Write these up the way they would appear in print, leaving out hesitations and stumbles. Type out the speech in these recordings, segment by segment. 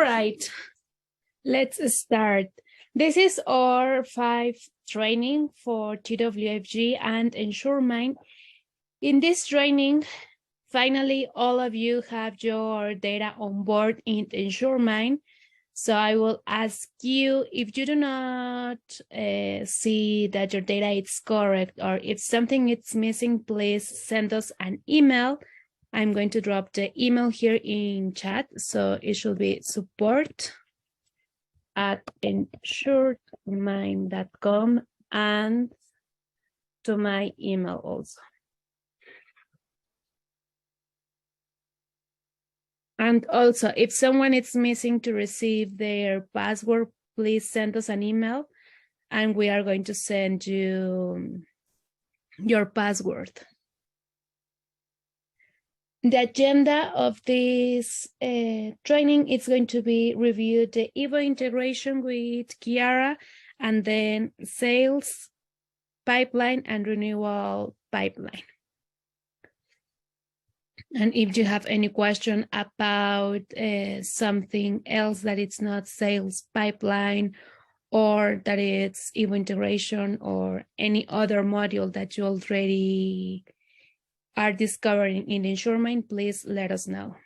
right, let's start. This is our 5th training for TWFG and InsuredMine. In this training, finally, all of you have your data on board in InsuredMine. So I will ask you, if you do not see that your data is correct, or if something is missing, please send us an email. I'm going to drop the email here in chat. So it should be support@insuredmine.com and to my email also. And also, if someone is missing to receive their password, please send us an email and we are going to send you your password. The agenda of this training is going to be review the Evo integration with Kiara, and then sales pipeline and renewal pipeline. And if you have any question about something else that it's not sales pipeline, or that it's Evo integration, or any other module that you already are discovering in InsuredMine, please let us know.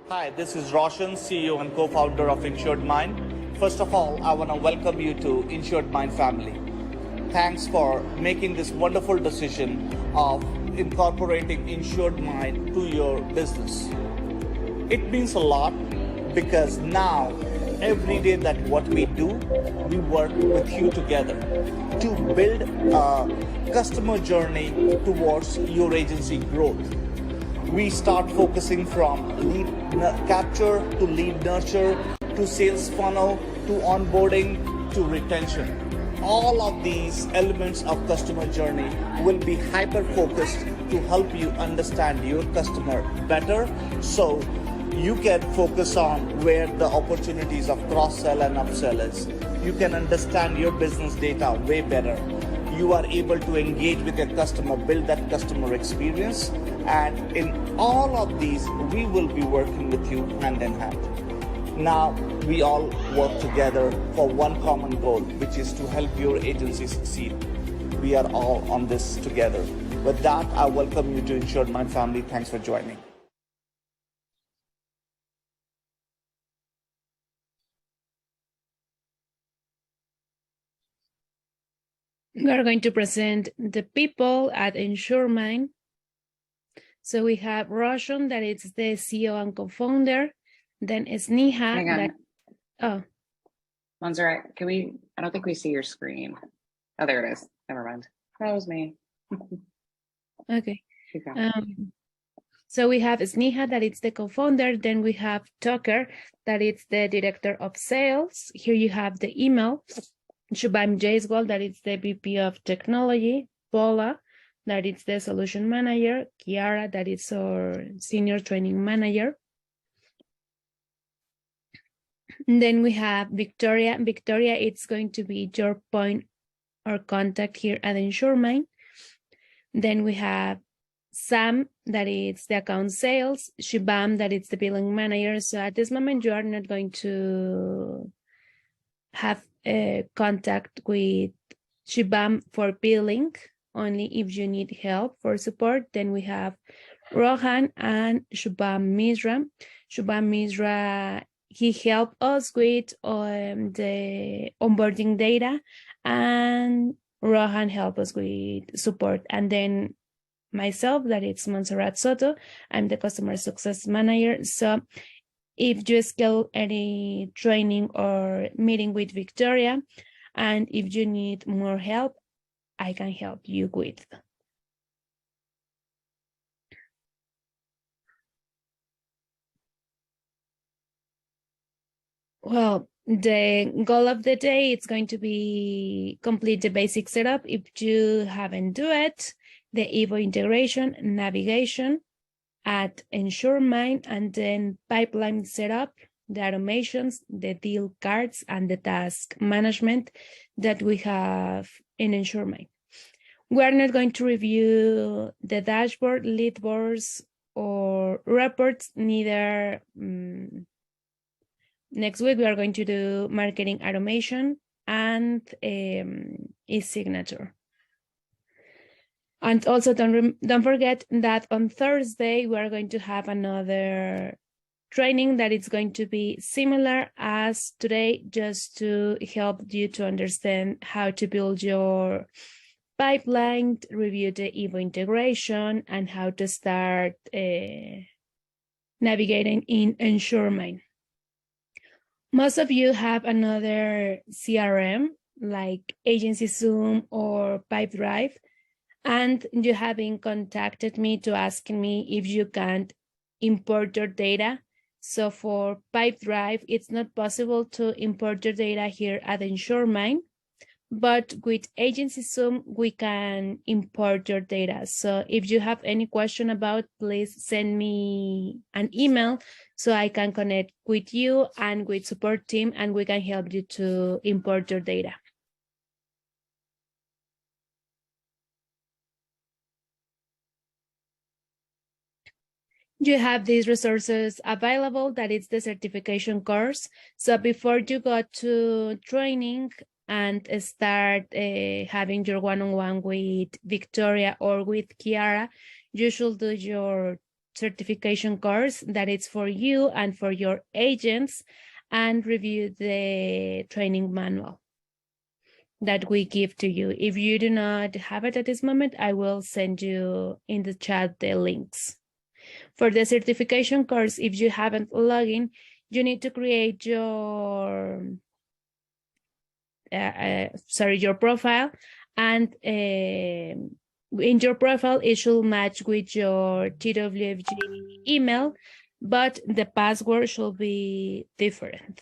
Hi, this is Roshan, CEO and co-founder of InsuredMine. First of all, I want to welcome you to InsuredMine family. Thanks for making this wonderful decision of incorporating InsuredMine to your business. It means a lot because now, every day that what we do, we work with you together to build a customer journey towards your agency growth. We start focusing from lead capture to lead nurture to sales funnel to onboarding to retention. All of these elements of customer journey will be hyper focused to help you understand your customer better, so you can focus on where the opportunities of cross-sell and upsell is. You can understand your business data way better. You are able to engage with your customer, build that customer experience, and in all of these, we will be working with you hand in hand. Now, we all work together for one common goal, which is to help your agency succeed. We are all on this together. With that, I welcome you to InsuredMine family. Thanks for joining. We are going to present the people at InsuredMine. So we have Roshan, that is the CEO and co-founder. Then Sneha. Hang on. Oh. Montserrat, I don't think we see your screen. Oh, there it is. Never mind. That was me. Okay. So we have Sneha, that is the co-founder. Then we have Tucker, that is the director of sales. Here you have the email. Shubham Jaiswal, that is the VP of technology. Paula, that is the solution manager. Kiara, that is our senior training manager. And then we have Victoria. Victoria, it's going to be your point or contact here at InsuredMine. Then we have Sam, that is the account sales. Shubham, that is the billing manager. So at this moment, you are not going to have a contact with Shubham for billing, only if you need help for support. Then we have Rohan and Shubham Misra. Shubham Misra, he helped us with the onboarding data, and Rohan helped us with support. And then myself, that it's Montserrat Soto, I'm the customer success manager. So if you schedule any training or meeting with Victoria, and if you need more help, I can help you with. Well, the goal of the day is going to be complete the basic setup. If you haven't do it, the Evo integration, navigation at InsuredMine, and then pipeline setup, the automations, the deal cards, and the task management that we have in InsuredMine. We are not going to review the dashboard, lead boards, or reports, neither. Next week, we are going to do marketing automation and e-signature. And also don't forget that on Thursday, we are going to have another training that is going to be similar as today, just to help you to understand how to build your pipeline, review the EVO integration, and how to start navigating in InsuredMine. Most of you have another CRM like Agency Zoom or Pipedrive, and you have been contacted me to ask me if you can import your data. So for Pipedrive, it's not possible to import your data here at InsuredMine, but with Agency Zoom, we can import your data. So if you have any question about, please send me an email so I can connect with you and with support team, and we can help you to import your data. You have these resources available, that is the certification course. So before you go to training and start having your one-on-one with Victoria or with Kiara, you should do your certification course that is for you and for your agents, and review the training manual that we give to you. If you do not have it at this moment, I will send you in the chat the links. For the certification course, if you haven't logged in, you need to create your your profile, and in your profile it should match with your TWFG email, but the password should be different.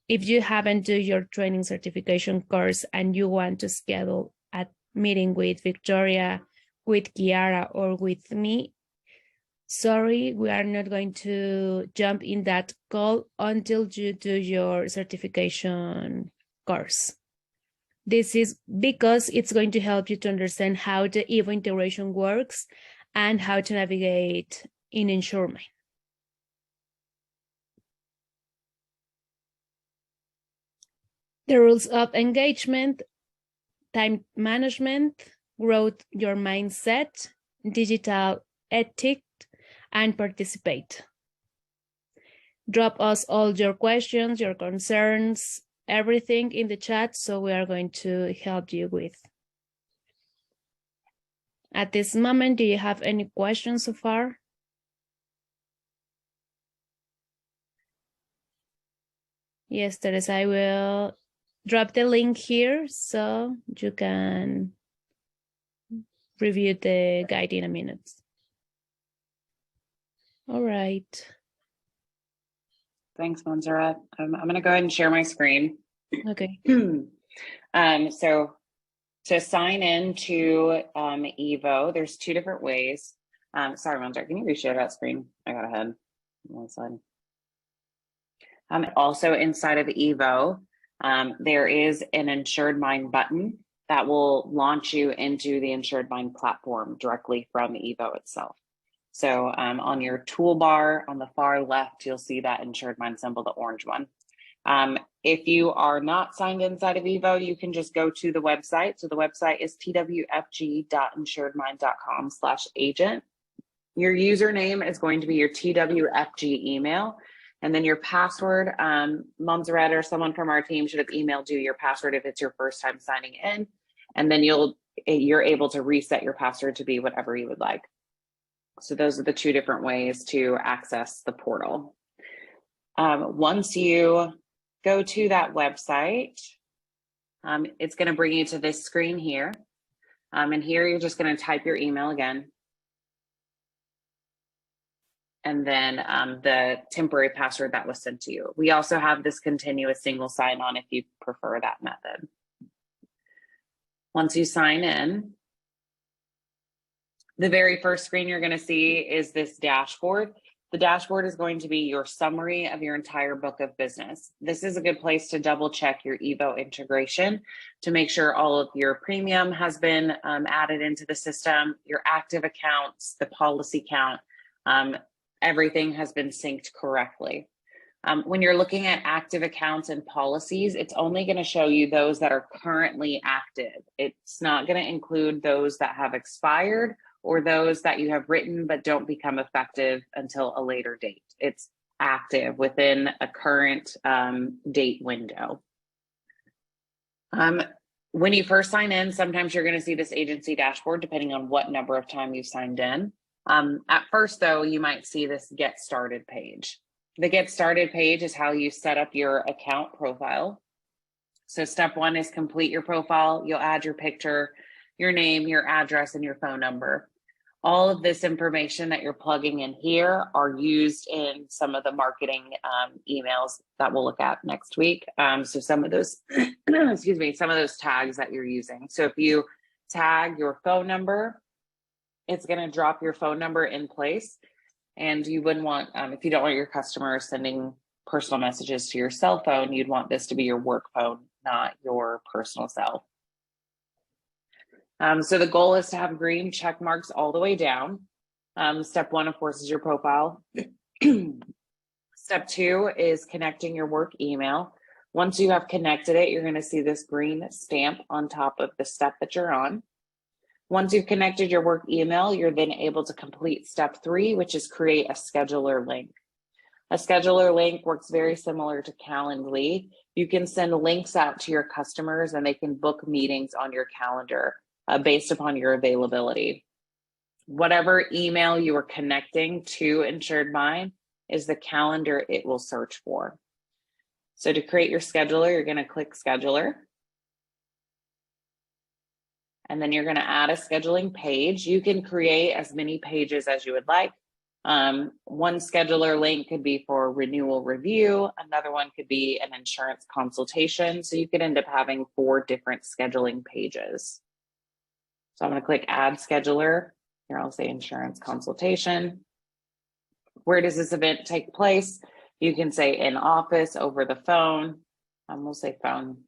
If you haven't done your training certification course and you want to schedule a meeting with Victoria, with Kiara, or with me, sorry, we are not going to jump in that call until you do your certification course. This is because it's going to help you to understand how the EVO integration works and how to navigate in InsuredMine. The rules of engagement: time management, growth your mindset, digital ethics, and participate. Drop us all your questions, your concerns, everything in the chat, so we are going to help you with. At this moment, do you have any questions so far? Yes, Teresa, I will drop the link here so you can review the guide in a minute. All right. Thanks, Montserrat. I'm going to go ahead and share my screen. Okay. So to sign in to EVO, there's two different ways. Sorry, Montserrat, can you reshare that screen? I got ahead. One slide. Also inside of EVO, there is an InsuredMine button that will launch you into the InsuredMine platform directly from EVO itself. So on your toolbar on the far left, you'll see that InsuredMine symbol, the orange one. If you are not signed inside of EVO, you can just go to the website. So the website is twfg.insuredmine.com/agent. Your username is going to be your TWFG email. And then your password, Montserrat or someone from our team should have emailed you your password if it's your first time signing in. And then you're able to reset your password to be whatever you would like. So those are the two different ways to access the portal. Once you go to that website, it's going to bring you to this screen here. And here you're just going to type your email again. And then the temporary password that was sent to you. We also have this continuous single sign-on if you prefer that method. Once you sign in, the very first screen you're going to see is this dashboard. The dashboard is going to be your summary of your entire book of business. This is a good place to double check your Evo integration to make sure all of your premium has been added into the system, your active accounts, the policy count, everything has been synced correctly. When you're looking at active accounts and policies, it's only going to show you those that are currently active. It's not going to include those that have expired or those that you have written but don't become effective until a later date. It's active within a current date window. When you first sign in, sometimes you're going to see this agency dashboard depending on what number of time you've signed in. At first, though, you might see this Get Started page. The Get Started page is how you set up your account profile. So step one is complete your profile. You'll add your picture, your name, your address, and your phone number. All of this information that you're plugging in here are used in some of the marketing emails that we'll look at next week. So some of those, excuse me, some of those tags that you're using. So if you tag your phone number, it's going to drop your phone number in place. And you wouldn't want, if you don't want your customers sending personal messages to your cell phone, you'd want this to be your work phone, not your personal cell. So the goal is to have green check marks all the way down. Step one, of course, is your profile. Step two is connecting your work email. Once you have connected it, you're going to see this green stamp on top of the step that you're on. Once you've connected your work email, you're then able to complete step three, which is create a scheduler link. A scheduler link works very similar to Calendly. You can send links out to your customers and they can book meetings on your calendar based upon your availability. Whatever email you are connecting to InsuredMine is the calendar it will search for. So to create your scheduler, you're going to click Scheduler. And then you're going to add a scheduling page. You can create as many pages as you would like. One scheduler link could be for renewal review. Another one could be an insurance consultation. So you could end up having 4 different scheduling pages. So I'm going to click Add Scheduler. Here I'll say insurance consultation. Where does this event take place? You can say in office, over the phone. We'll say phone.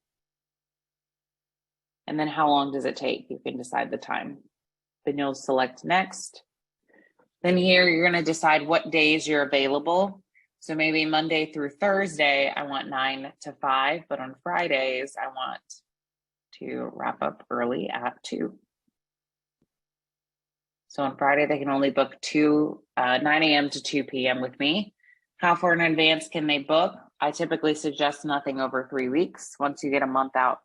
And then how long does it take? You can decide the time. Then you'll select next. Then here you're going to decide what days you're available. So maybe Monday through Thursday, I want 9 to 5, but on Fridays, I want to wrap up early at 2. So on Friday, they can only book 9 a.m. to 2 p.m. with me. How far in advance can they book? I typically suggest nothing over 3 weeks. Once you get a month out,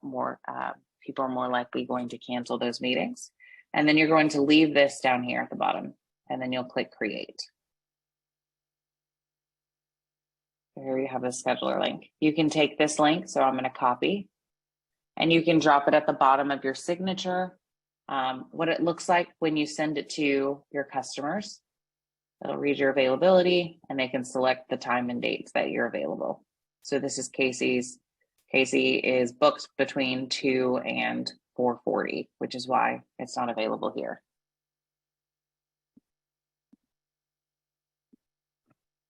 people are more likely going to cancel those meetings. And then you're going to leave this down here at the bottom, and then you'll click Create. Here you have the scheduler link. You can take this link, so I'm going to copy, and you can drop it at the bottom of your signature. What it looks like when you send it to your customers. It'll read your availability, and they can select the time and dates that you're available. So this is Casey's. Casey is booked between 2 and 4:40, which is why it's not available here.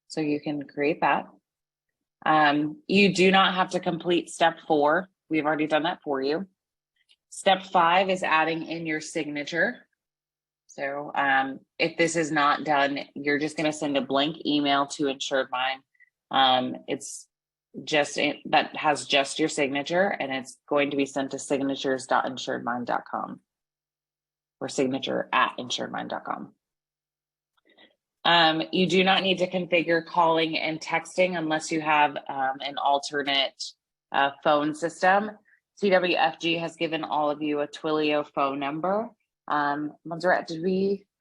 So you can create that. You do not have to complete step 4. We've already done that for you. Step 5 is adding in your signature. So if this is not done, you're just going to send a blank email to InsuredMine. It's just that has just your signature, and it's going to be sent to signatures.insuredmine.com or signature@insuredmine.com. You do not need to configure calling and texting unless you have an alternate phone system. TWFG has given all of you a Twilio phone number. Montserrat,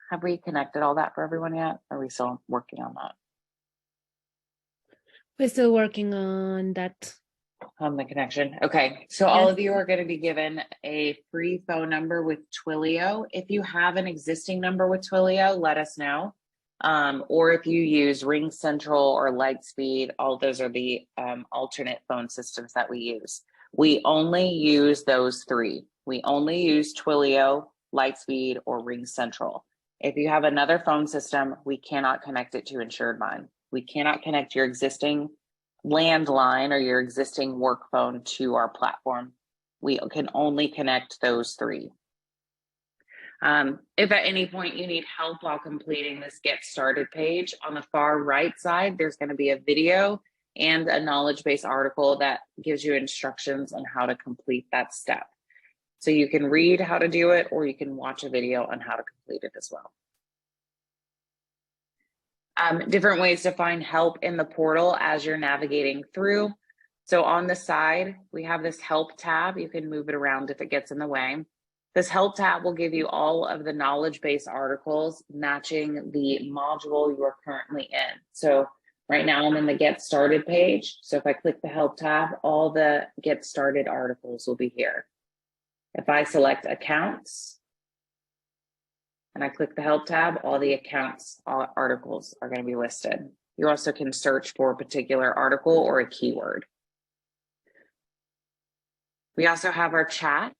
have we connected all that for everyone yet? Or are we still working on that? We're still working on that. On the connection. Okay, so all of you are going to be given a free phone number with Twilio. If you have an existing number with Twilio, let us know. Or if you use Ring Central or Lightspeed, all those are the alternate phone systems that we use. We only use those 3. We only use Twilio, Lightspeed, or Ring Central. If you have another phone system, we cannot connect it to InsuredMine. We cannot connect your existing landline or your existing work phone to our platform. We can only connect those three. If at any point you need help while completing this Get Started page, on the far right side, there's going to be a video and a knowledge base article that gives you instructions on how to complete that step. So you can read how to do it, or you can watch a video on how to complete it as well. Different ways to find help in the portal as you're navigating through. So on the side, we have this help tab. You can move it around if it gets in the way. This help tab will give you all of the knowledge base articles matching the module you are currently in. So right now I'm in the Get Started page. So if I click the help tab, all the Get Started articles will be here. If I select accounts and I click the help tab, all the accounts articles are going to be listed. You also can search for a particular article or a keyword. We also have our chat.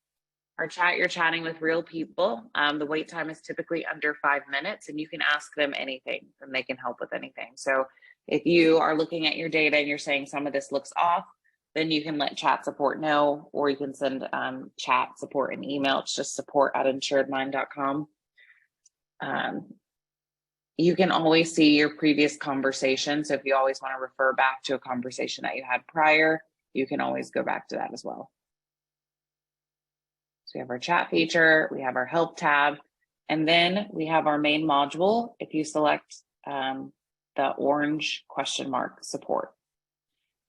Our chat, you're chatting with real people. The wait time is typically under 5 minutes, and you can ask them anything and they can help with anything. So if you are looking at your data and you're saying some of this looks off, then you can let chat support know, or you can send chat support an email. It's just support@insuredmine.com. You can always see your previous conversation. So if you always want to refer back to a conversation that you had prior, you can always go back to that as well. So we have our chat feature, we have our help tab, and then we have our main module. If you select the orange question mark support.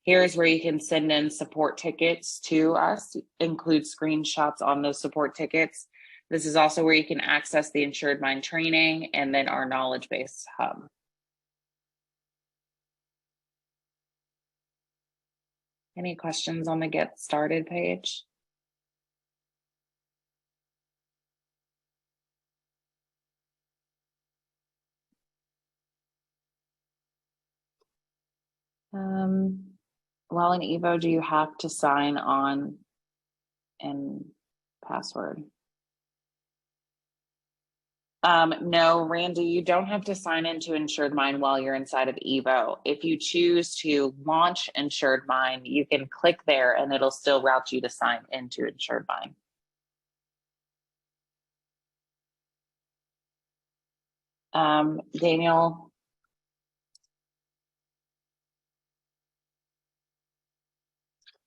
Here's where you can send in support tickets to us, include screenshots on those support tickets. This is also where you can access the InsuredMine training and then our knowledge base hub. Any questions on the Get Started page? While in Evo, do you have to sign on and password? No, Randy, you don't have to sign into InsuredMine while you're inside of Evo. If you choose to launch InsuredMine, you can click there and it'll still route you to sign into InsuredMine. Daniel.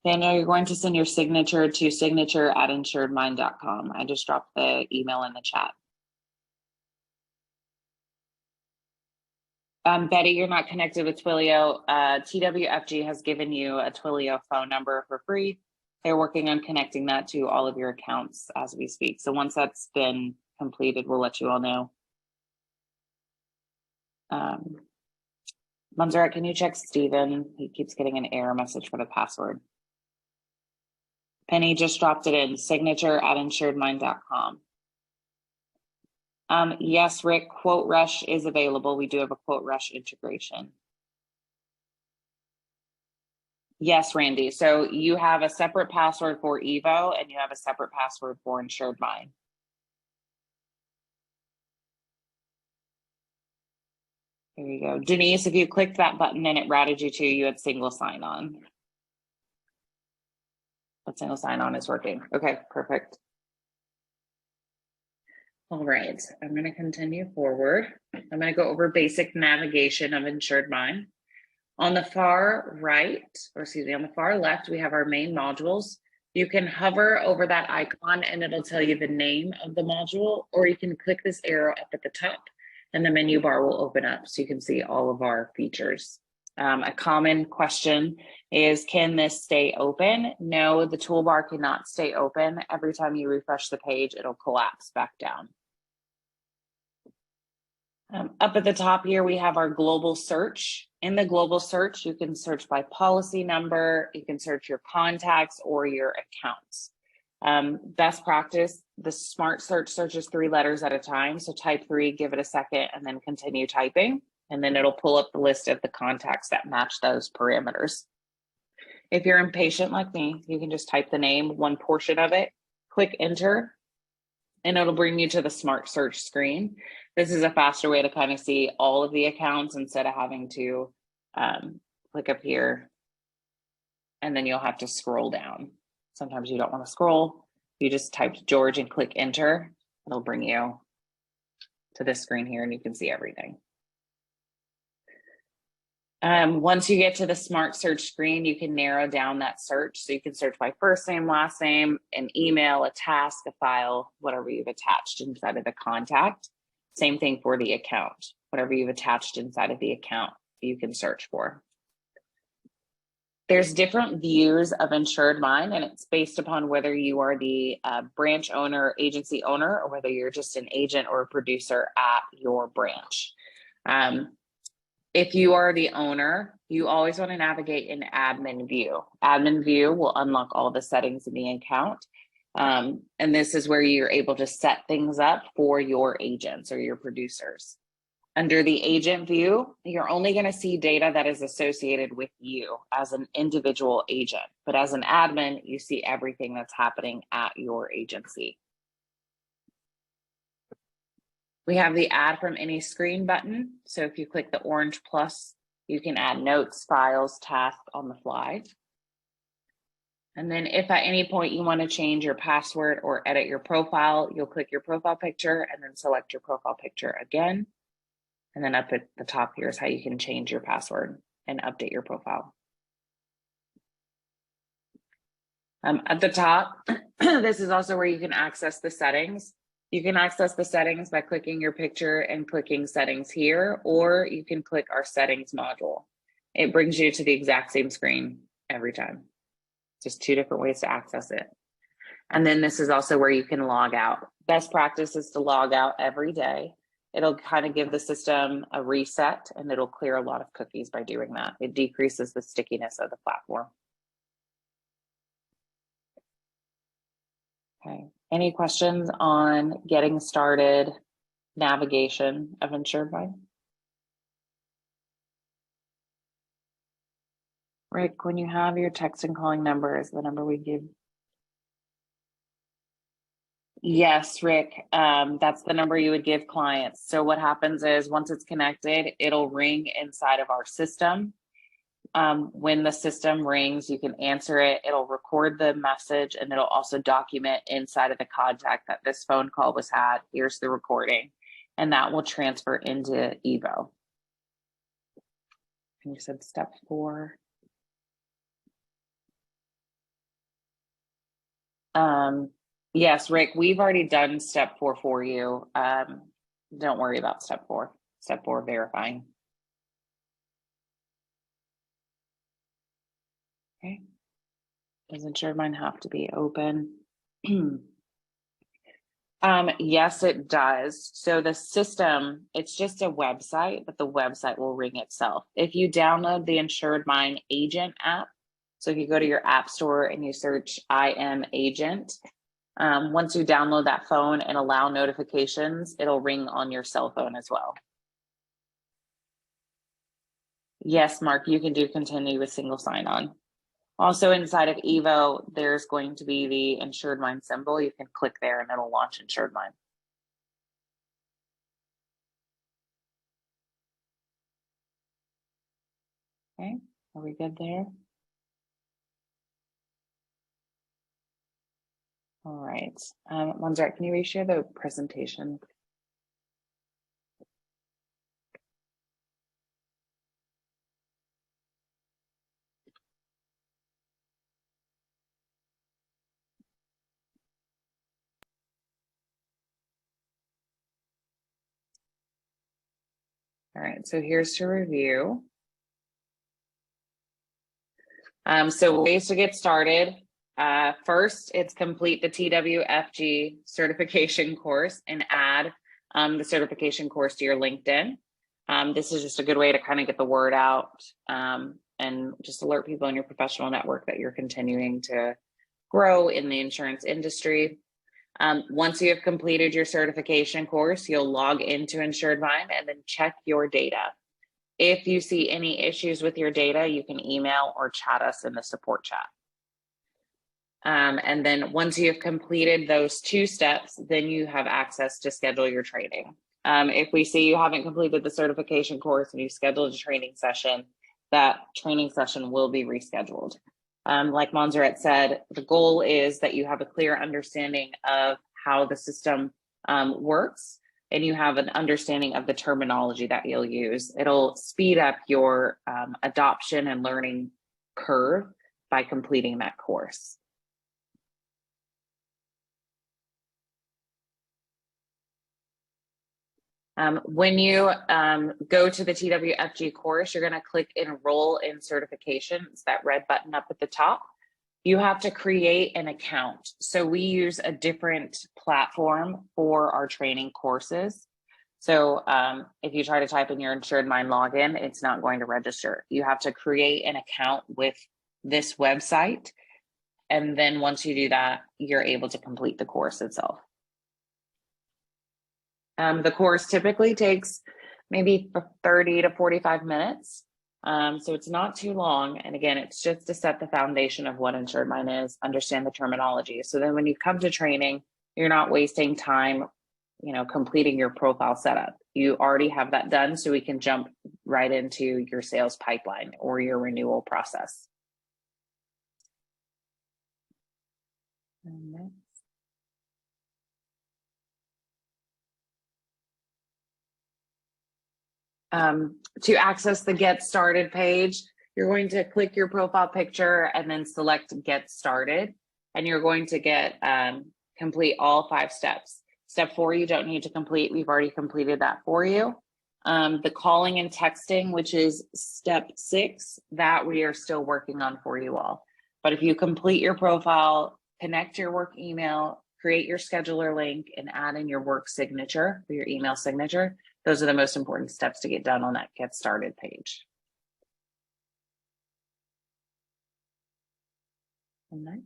Daniel, you're going to send your signature to signature@insuredmine.com. I just dropped the email in the chat. Betty, you're not connected with Twilio. TWFG has given you a Twilio phone number for free. They're working on connecting that to all of your accounts as we speak. So once that's been completed, we'll let you all know. Montserrat, can you check Steven? He keeps getting an error message for the password. Penny just dropped it in, signature@insuredmine.com. Yes, Rick, Quote Rush is available. We do have a Quote Rush integration. Yes, Randy. So you have a separate password for Evo and you have a separate password for InsuredMine. There you go. Denise, if you clicked that button and it routed you to, you had single sign-on. But single sign-on is working. Okay, perfect. All right, I'm going to continue forward. I'm going to go over basic navigation of InsuredMine. On the far right, or excuse me, on the far left, we have our main modules. You can hover over that icon and it'll tell you the name of the module, or you can click this arrow up at the top and the menu bar will open up so you can see all of our features. A common question is, can this stay open? No, the toolbar cannot stay open. Every time you refresh the page, it'll collapse back down. Up at the top here, we have our global search. In the global search, you can search by policy number, you can search your contacts or your accounts. Best practice, the smart search searches 3 letters at a time. So type 3, give it a second, and then continue typing. And then it'll pull up the list of the contacts that match those parameters. If you're impatient like me, you can just type the name, one portion of it, click enter, and it'll bring you to the smart search screen. This is a faster way to kind of see all of the accounts instead of having to click up here, and then you'll have to scroll down. Sometimes you don't want to scroll. You just type George and click enter. It'll bring you to this screen here, and you can see everything. Once you get to the smart search screen, you can narrow down that search. So you can search by first name, last name, an email, a task, a file, whatever you've attached inside of the contact. Same thing for the account. Whatever you've attached inside of the account, you can search for. There's different views of InsuredMine, and it's based upon whether you are the branch owner, agency owner, or whether you're just an agent or a producer at your branch. If you are the owner, you always want to navigate in admin view. Admin view will unlock all the settings in the account. And this is where you're able to set things up for your agents or your producers. Under the agent view, you're only going to see data that is associated with you as an individual agent. But as an admin, you see everything that's happening at your agency. We have the add from any screen button. So if you click the orange plus, you can add notes, files, tasks on the fly. And then if at any point you want to change your password or edit your profile, you'll click your profile picture and then select your profile picture again. And then up at the top here is how you can change your password and update your profile. At the top, this is also where you can access the settings. You can access the settings by clicking your picture and clicking settings here, or you can click our settings module. It brings you to the exact same screen every time. Just two different ways to access it. And then this is also where you can log out. Best practice is to log out every day. It'll kind of give the system a reset, and it'll clear a lot of cookies by doing that. It decreases the stickiness of the platform. Okay, any questions on getting started navigation of InsuredMine? Rick, when you have your text and calling number, is the number we give? Yes, Rick, that's the number you would give clients. So what happens is once it's connected, it'll ring inside of our system. When the system rings, you can answer it. It'll record the message, and it'll also document inside of the contact that this phone call was had. Here's the recording, and that will transfer into Evo. And you said step 4. Yes, Rick, we've already done step 4 for you. Don't worry about step 4. Step 4, verifying. Okay. Does InsuredMine have to be open? Yes, it does. So the system, it's just a website, but the website will ring itself. If you download the InsuredMine agent app, so if you go to your app store and you search I am agent, once you download that phone and allow notifications, it'll ring on your cell phone as well. Yes, Mark, you can do continue with single sign-on. Also inside of Evo, there's going to be the InsuredMine symbol. You can click there and it'll launch InsuredMine. Okay, are we good there? All right, Montserrat, can you reshare the presentation? All right, so here's to review. So ways to get started. First, it's complete the TWFG certification course and add the certification course to your LinkedIn. This is just a good way to kind of get the word out and just alert people in your professional network that you're continuing to grow in the insurance industry. Once you have completed your certification course, you'll log into InsuredMine and then check your data. If you see any issues with your data, you can email or chat us in the support chat. And then once you have completed those 2 steps, then you have access to schedule your training. If we see you haven't completed the certification course and you scheduled a training session, that training session will be rescheduled. Like Montserrat said, the goal is that you have a clear understanding of how the system works, and you have an understanding of the terminology that you'll use. It'll speed up your adoption and learning curve by completing that course. When you go to the TWFG course, you're going to click Enroll in Certification. It's that red button up at the top. You have to create an account. So we use a different platform for our training courses. So if you try to type in your InsuredMine login, it's not going to register. You have to create an account with this website. And then once you do that, you're able to complete the course itself. The course typically takes maybe 30 to 45 minutes. So it's not too long. And again, it's just to set the foundation of what InsuredMine is, understand the terminology. So then when you come to training, you're not wasting time, completing your profile setup. You already have that done, so we can jump right into your sales pipeline or your renewal process. To access the Get Started page, you're going to click your profile picture and then select Get Started, and you're going to complete all 5 steps. Step 4, you don't need to complete. We've already completed that for you. The calling and texting, which is step 6, that we are still working on for you all. But if you complete your profile, connect your work email, create your scheduler link, and add in your work signature or your email signature, those are the most important steps to get done on that Get Started page. Next.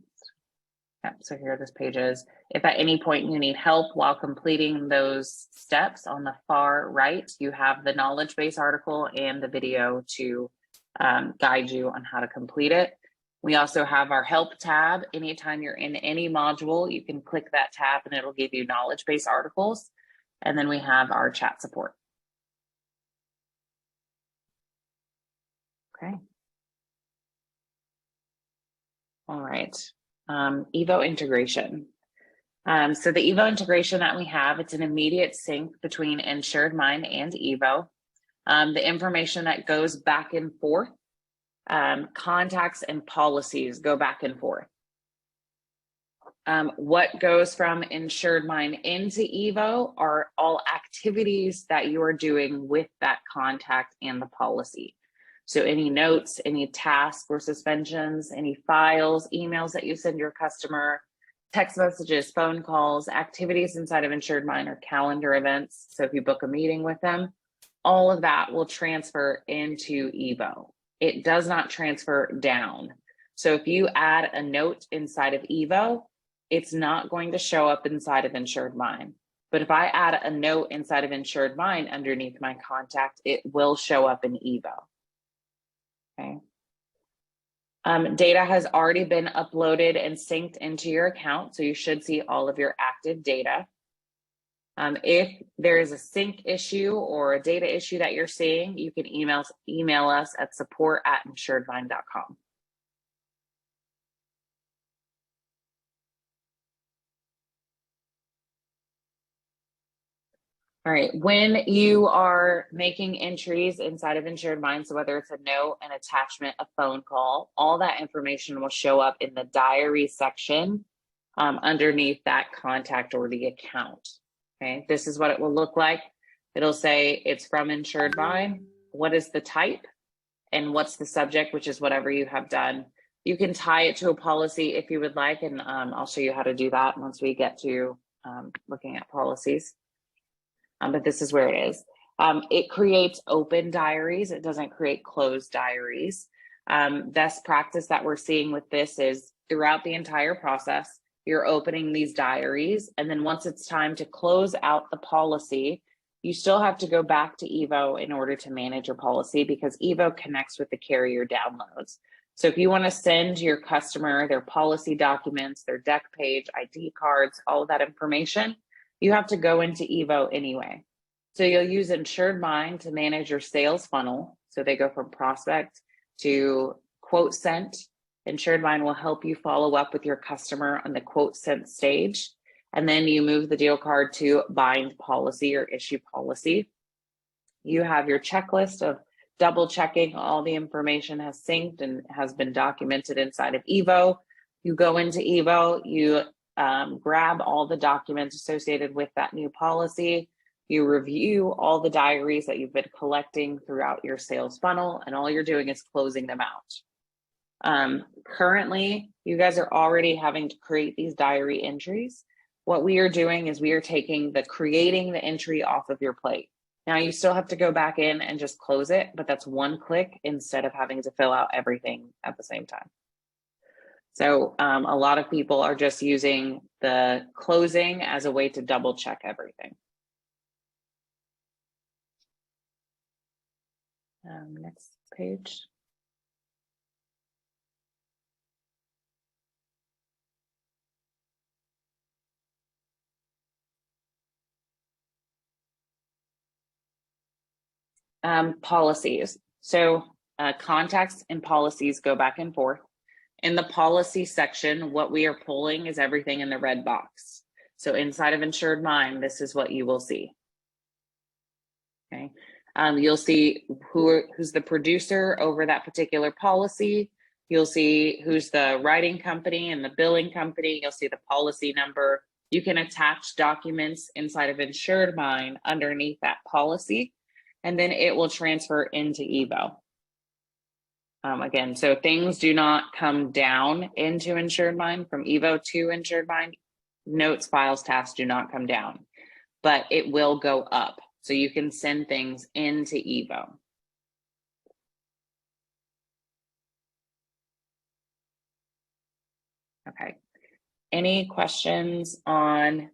Yep, so here this page is. If at any point you need help while completing those steps, on the far right, you have the knowledge base article and the video to guide you on how to complete it. We also have our help tab. Anytime you're in any module, you can click that tab and it'll give you knowledge base articles. And then we have our chat support. Okay. All right. Evo integration. So the Evo integration that we have, it's an immediate sync between InsuredMine and Evo. The information that goes back and forth, contacts and policies go back and forth. What goes from InsuredMine into Evo are all activities that you are doing with that contact and the policy. So any notes, any tasks or suspensions, any files, emails that you send your customer, text messages, phone calls, activities inside of InsuredMine or calendar events. So if you book a meeting with them, all of that will transfer into Evo. It does not transfer down. So if you add a note inside of Evo, it's not going to show up inside of InsuredMine. But if I add a note inside of InsuredMine underneath my contact, it will show up in Evo. Okay. Data has already been uploaded and synced into your account, so you should see all of your active data. If there is a sync issue or a data issue that you're seeing, you can email us at support@insuredmine.com. All right, when you are making entries inside of InsuredMine, so whether it's a note, an attachment, a phone call, all that information will show up in the diary section underneath that contact or the account. Okay, this is what it will look like. It'll say it's from InsuredMine, what is the type, and what's the subject, which is whatever you have done. You can tie it to a policy if you would like, and I'll show you how to do that once we get to looking at policies. But this is where it is. It creates open diaries. It doesn't create closed diaries. Best practice that we're seeing with this is throughout the entire process, you're opening these diaries. And then once it's time to close out the policy, you still have to go back to Evo in order to manage your policy because Evo connects with the carrier downloads. So if you want to send your customer their policy documents, their deck page, ID cards, all of that information, you have to go into Evo anyway. So you'll use InsuredMine to manage your sales funnel. So they go from prospect to quote sent. InsuredMine will help you follow up with your customer on the quote sent stage. And then you move the deal card to bind policy or issue policy. You have your checklist of double checking all the information has synced and has been documented inside of Evo. You go into Evo, you grab all the documents associated with that new policy. You review all the diaries that you've been collecting throughout your sales funnel, and all you're doing is closing them out. Currently, you guys are already having to create these diary entries. What we are doing is we are taking creating the entry off of your plate. Now you still have to go back in and just close it, but that's one click instead of having to fill out everything at the same time. So a lot of people are just using the closing as a way to double check everything. Next page. Policies. So contacts and policies go back and forth. In the policy section, what we are pulling is everything in the red box. So inside of InsuredMine, this is what you will see. Okay. You'll see who's the producer over that particular policy. You'll see who's the writing company and the billing company. You'll see the policy number. You can attach documents inside of InsuredMine underneath that policy, and then it will transfer into Evo. Again, so things do not come down into InsuredMine from Evo to InsuredMine. Notes, files, tasks do not come down, but it will go up. So you can send things into Evo. Okay. Any questions on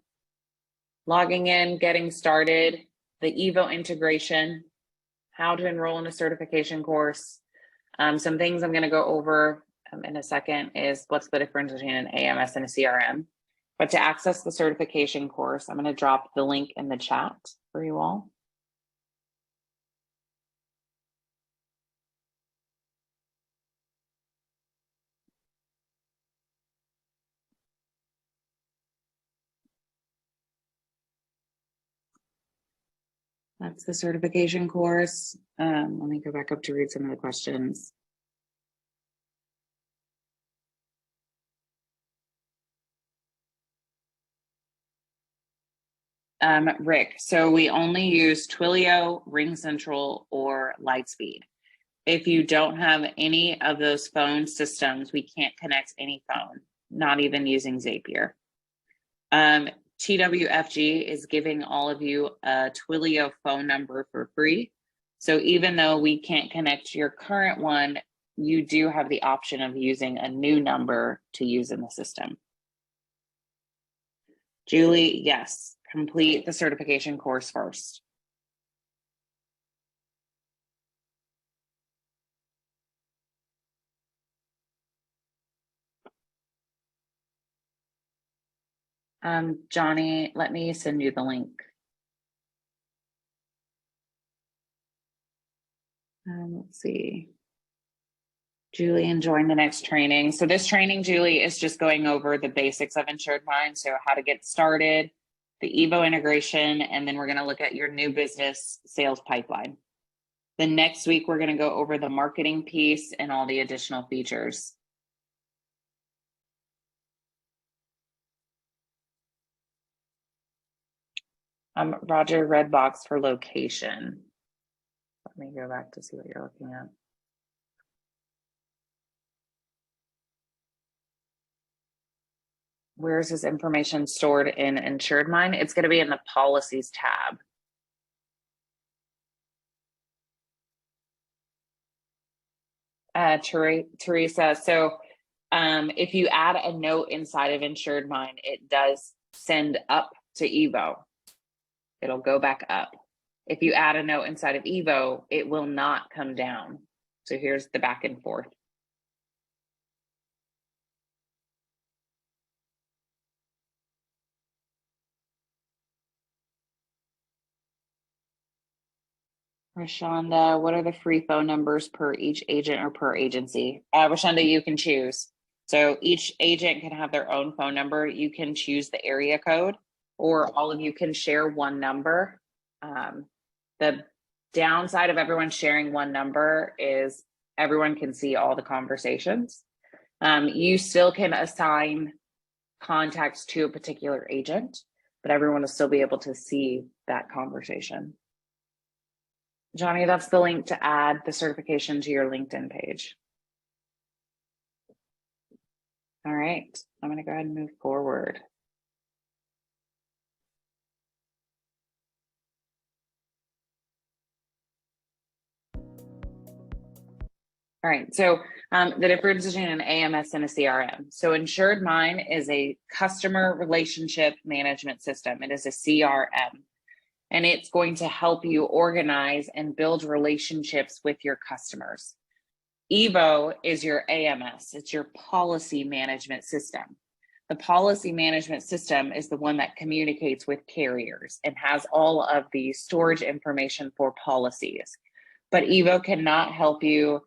logging in, getting started, the Evo integration, how to enroll in a certification course? Some things I'm going to go over in a second is what's the difference between an AMS and a CRM. But to access the certification course, I'm going to drop the link in the chat for you all. That's the certification course. Let me go back up to read some of the questions. Rick, so we only use Twilio, RingCentral, or Lightspeed. If you don't have any of those phone systems, we can't connect any phone, not even using Zapier. TWFG is giving all of you a Twilio phone number for free. So even though we can't connect your current one, you do have the option of using a new number to use in the system. Julie, yes, complete the certification course first. Johnny, let me send you the link. Let's see. Julie, enjoying the next training. So this training, Julie, is just going over the basics of InsuredMine. So how to get started, the Evo integration, and then we're going to look at your new business sales pipeline. The next week, we're going to go over the marketing piece and all the additional features. Roger, red box for location. Let me go back to see what you're looking at. Where is this information stored in InsuredMine? It's going to be in the policies tab. Teresa, so if you add a note inside of InsuredMine, it does send up to Evo. It'll go back up. If you add a note inside of Evo, it will not come down. So here's the back and forth. Rashonda, what are the free phone numbers per each agent or per agency? Rashonda, you can choose. So each agent can have their own phone number. You can choose the area code, or all of you can share one number. The downside of everyone sharing one number is everyone can see all the conversations. You still can assign contacts to a particular agent, but everyone will still be able to see that conversation. Johnny, that's the link to add the certification to your LinkedIn page. All right, I'm going to go ahead and move forward. All right, so the difference between an AMS and a CRM. So InsuredMine is a customer relationship management system. It is a CRM, and it's going to help you organize and build relationships with your customers. Evo is your AMS. It's your policy management system. The policy management system is the one that communicates with carriers and has all of the storage information for policies. But Evo cannot help you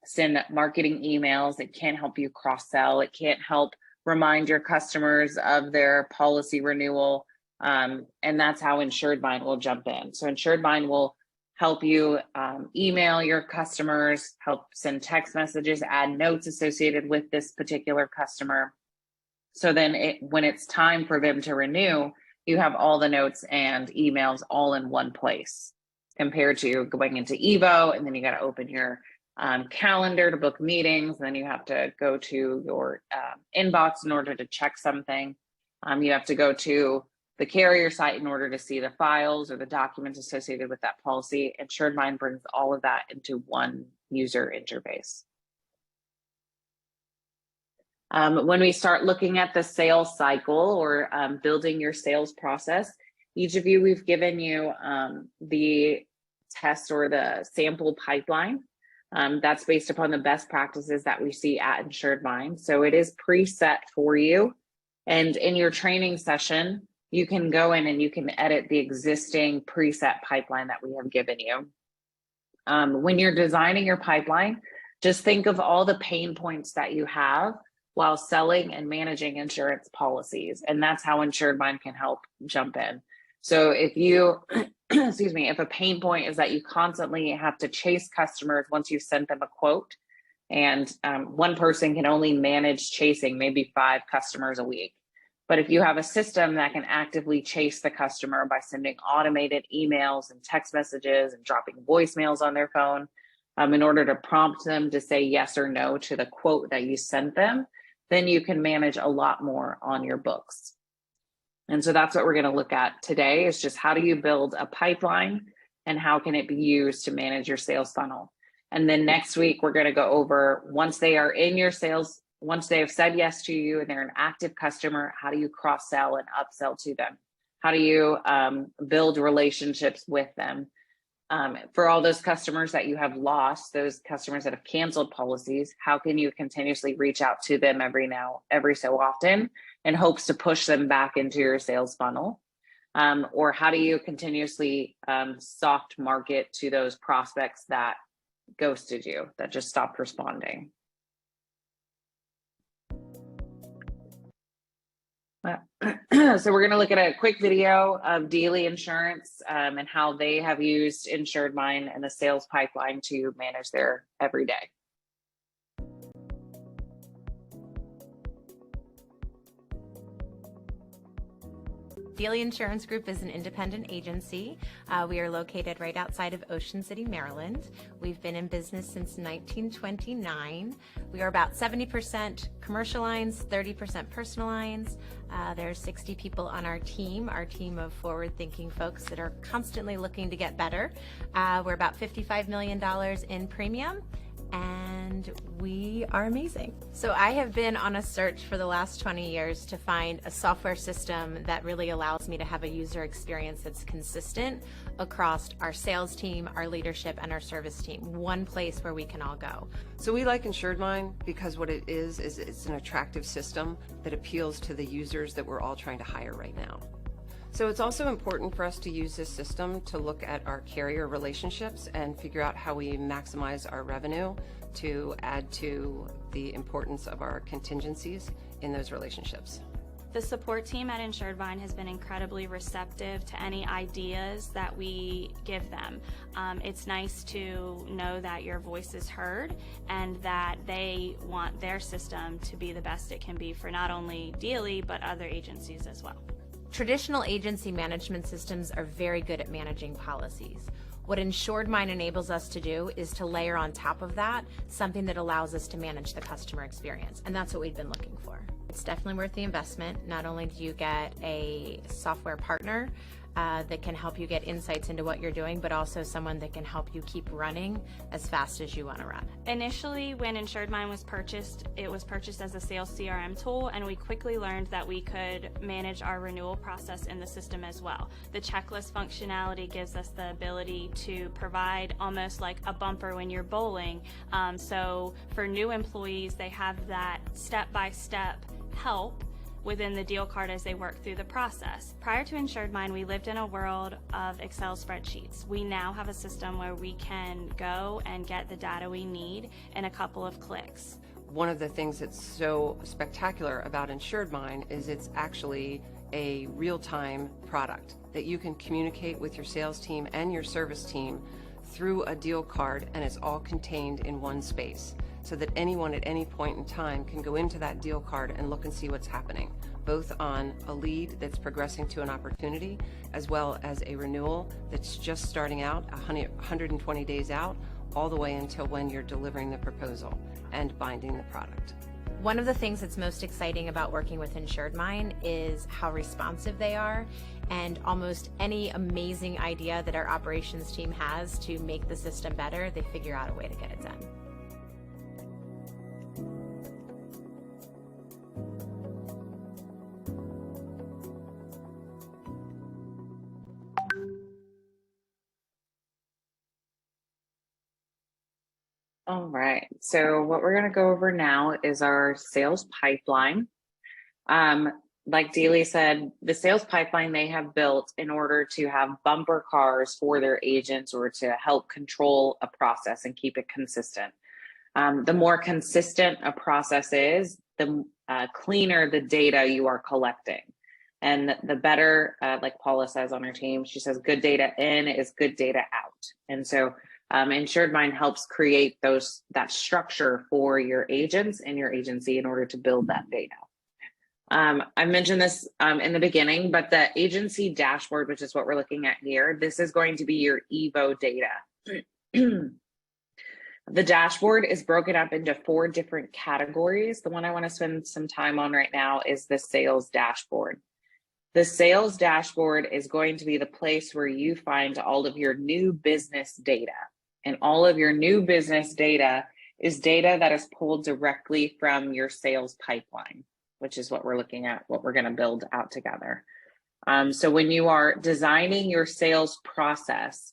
send marketing emails. It can't help you cross-sell. It can't help remind your customers of their policy renewal. And that's how InsuredMine will jump in. So InsuredMine will help you email your customers, help send text messages, add notes associated with this particular customer. So then when it's time for them to renew, you have all the notes and emails all in one place, compared to going into Evo, and then you got to open your calendar to book meetings. Then you have to go to your inbox in order to check something. You have to go to the carrier site in order to see the files or the documents associated with that policy. InsuredMine brings all of that into one user interface. When we start looking at the sales cycle or building your sales process, each of you, we've given you the test or the sample pipeline. That's based upon the best practices that we see at InsuredMine. So it is preset for you. And in your training session, you can go in and you can edit the existing preset pipeline that we have given you. When you're designing your pipeline, just think of all the pain points that you have while selling and managing insurance policies. And that's how InsuredMine can help jump in. So if you, excuse me, if a pain point is that you constantly have to chase customers once you've sent them a quote, and one person can only manage chasing maybe 5 customers a week. But if you have a system that can actively chase the customer by sending automated emails and text messages and dropping voicemails on their phone in order to prompt them to say yes or no to the quote that you sent them, then you can manage a lot more on your books. And so that's what we're going to look at today, is just how do you build a pipeline and how can it be used to manage your sales funnel. And then next week, we're going to go over, once they are in your sales, once they have said yes to you and they're an active customer, how do you cross-sell and upsell to them? How do you build relationships with them? For all those customers that you have lost, those customers that have canceled policies, how can you continuously reach out to them every so often in hopes to push them back into your sales funnel? Or how do you continuously soft market to those prospects that ghosted you, that just stopped responding? So we're going to look at a quick video of Daily Insurance and how they have used InsuredMine and the sales pipeline to manage their everyday. Daily Insurance Group is an independent agency. We are located right outside of Ocean City, Maryland. We've been in business since 1929. We are about 70% commercial lines, 30% personal lines. There's 60 people on our team of forward-thinking folks that are constantly looking to get better. We're about $55 million in premium, and we are amazing. So I have been on a search for the last 20 years to find a software system that really allows me to have a user experience that's consistent across our sales team, our leadership, and our service team. One place where we can all go. So we like InsuredMine because what it is it's an attractive system that appeals to the users that we're all trying to hire right now. So it's also important for us to use this system to look at our carrier relationships and figure out how we maximize our revenue to add to the importance of our contingencies in those relationships. The support team at InsuredMine has been incredibly receptive to any ideas that we give them. It's nice to know that your voice is heard and that they want their system to be the best it can be for not only Dealey, but other agencies as well. Traditional agency management systems are very good at managing policies. What InsuredMine enables us to do is to layer on top of that something that allows us to manage the customer experience, and that's what we've been looking for. It's definitely worth the investment. Not only do you get a software partner that can help you get insights into what you're doing, but also someone that can help you keep running as fast as you want to run. Initially, when InsuredMine was purchased, it was purchased as a sales CRM tool, and we quickly learned that we could manage our renewal process in the system as well. The checklist functionality gives us the ability to provide almost like a bumper when you're bowling. So for new employees, they have that step-by-step help within the deal card as they work through the process. Prior to InsuredMine, we lived in a world of Excel spreadsheets. We now have a system where we can go and get the data we need in a couple of clicks. One of the things that's so spectacular about InsuredMine is it's actually a real-time product that you can communicate with your sales team and your service team through a deal card, and it's all contained in one space, so that anyone at any point in time can go into that deal card and look and see what's happening, both on a lead that's progressing to an opportunity, as well as a renewal that's just starting out 120 days out, all the way until when you're delivering the proposal and binding the product. One of the things that's most exciting about working with InsuredMine is how responsive they are, and almost any amazing idea that our operations team has to make the system better, they figure out a way to get it done. All right, so what we're going to go over now is our sales pipeline. Like Dealey said, the sales pipeline they have built in order to have bumper cars for their agents or to help control a process and keep it consistent. The more consistent a process is, the cleaner the data you are collecting. And the better, like Paula says on her team, she says good data in is good data out. And so InsuredMine helps create that structure for your agents and your agency in order to build that data. I mentioned this in the beginning, but the agency dashboard, which is what we're looking at here, this is going to be your Evo data. The dashboard is broken up into 4 different categories. The one I want to spend some time on right now is the sales dashboard. The sales dashboard is going to be the place where you find all of your new business data. And all of your new business data is data that is pulled directly from your sales pipeline, which is what we're looking at, what we're going to build out together. So when you are designing your sales process,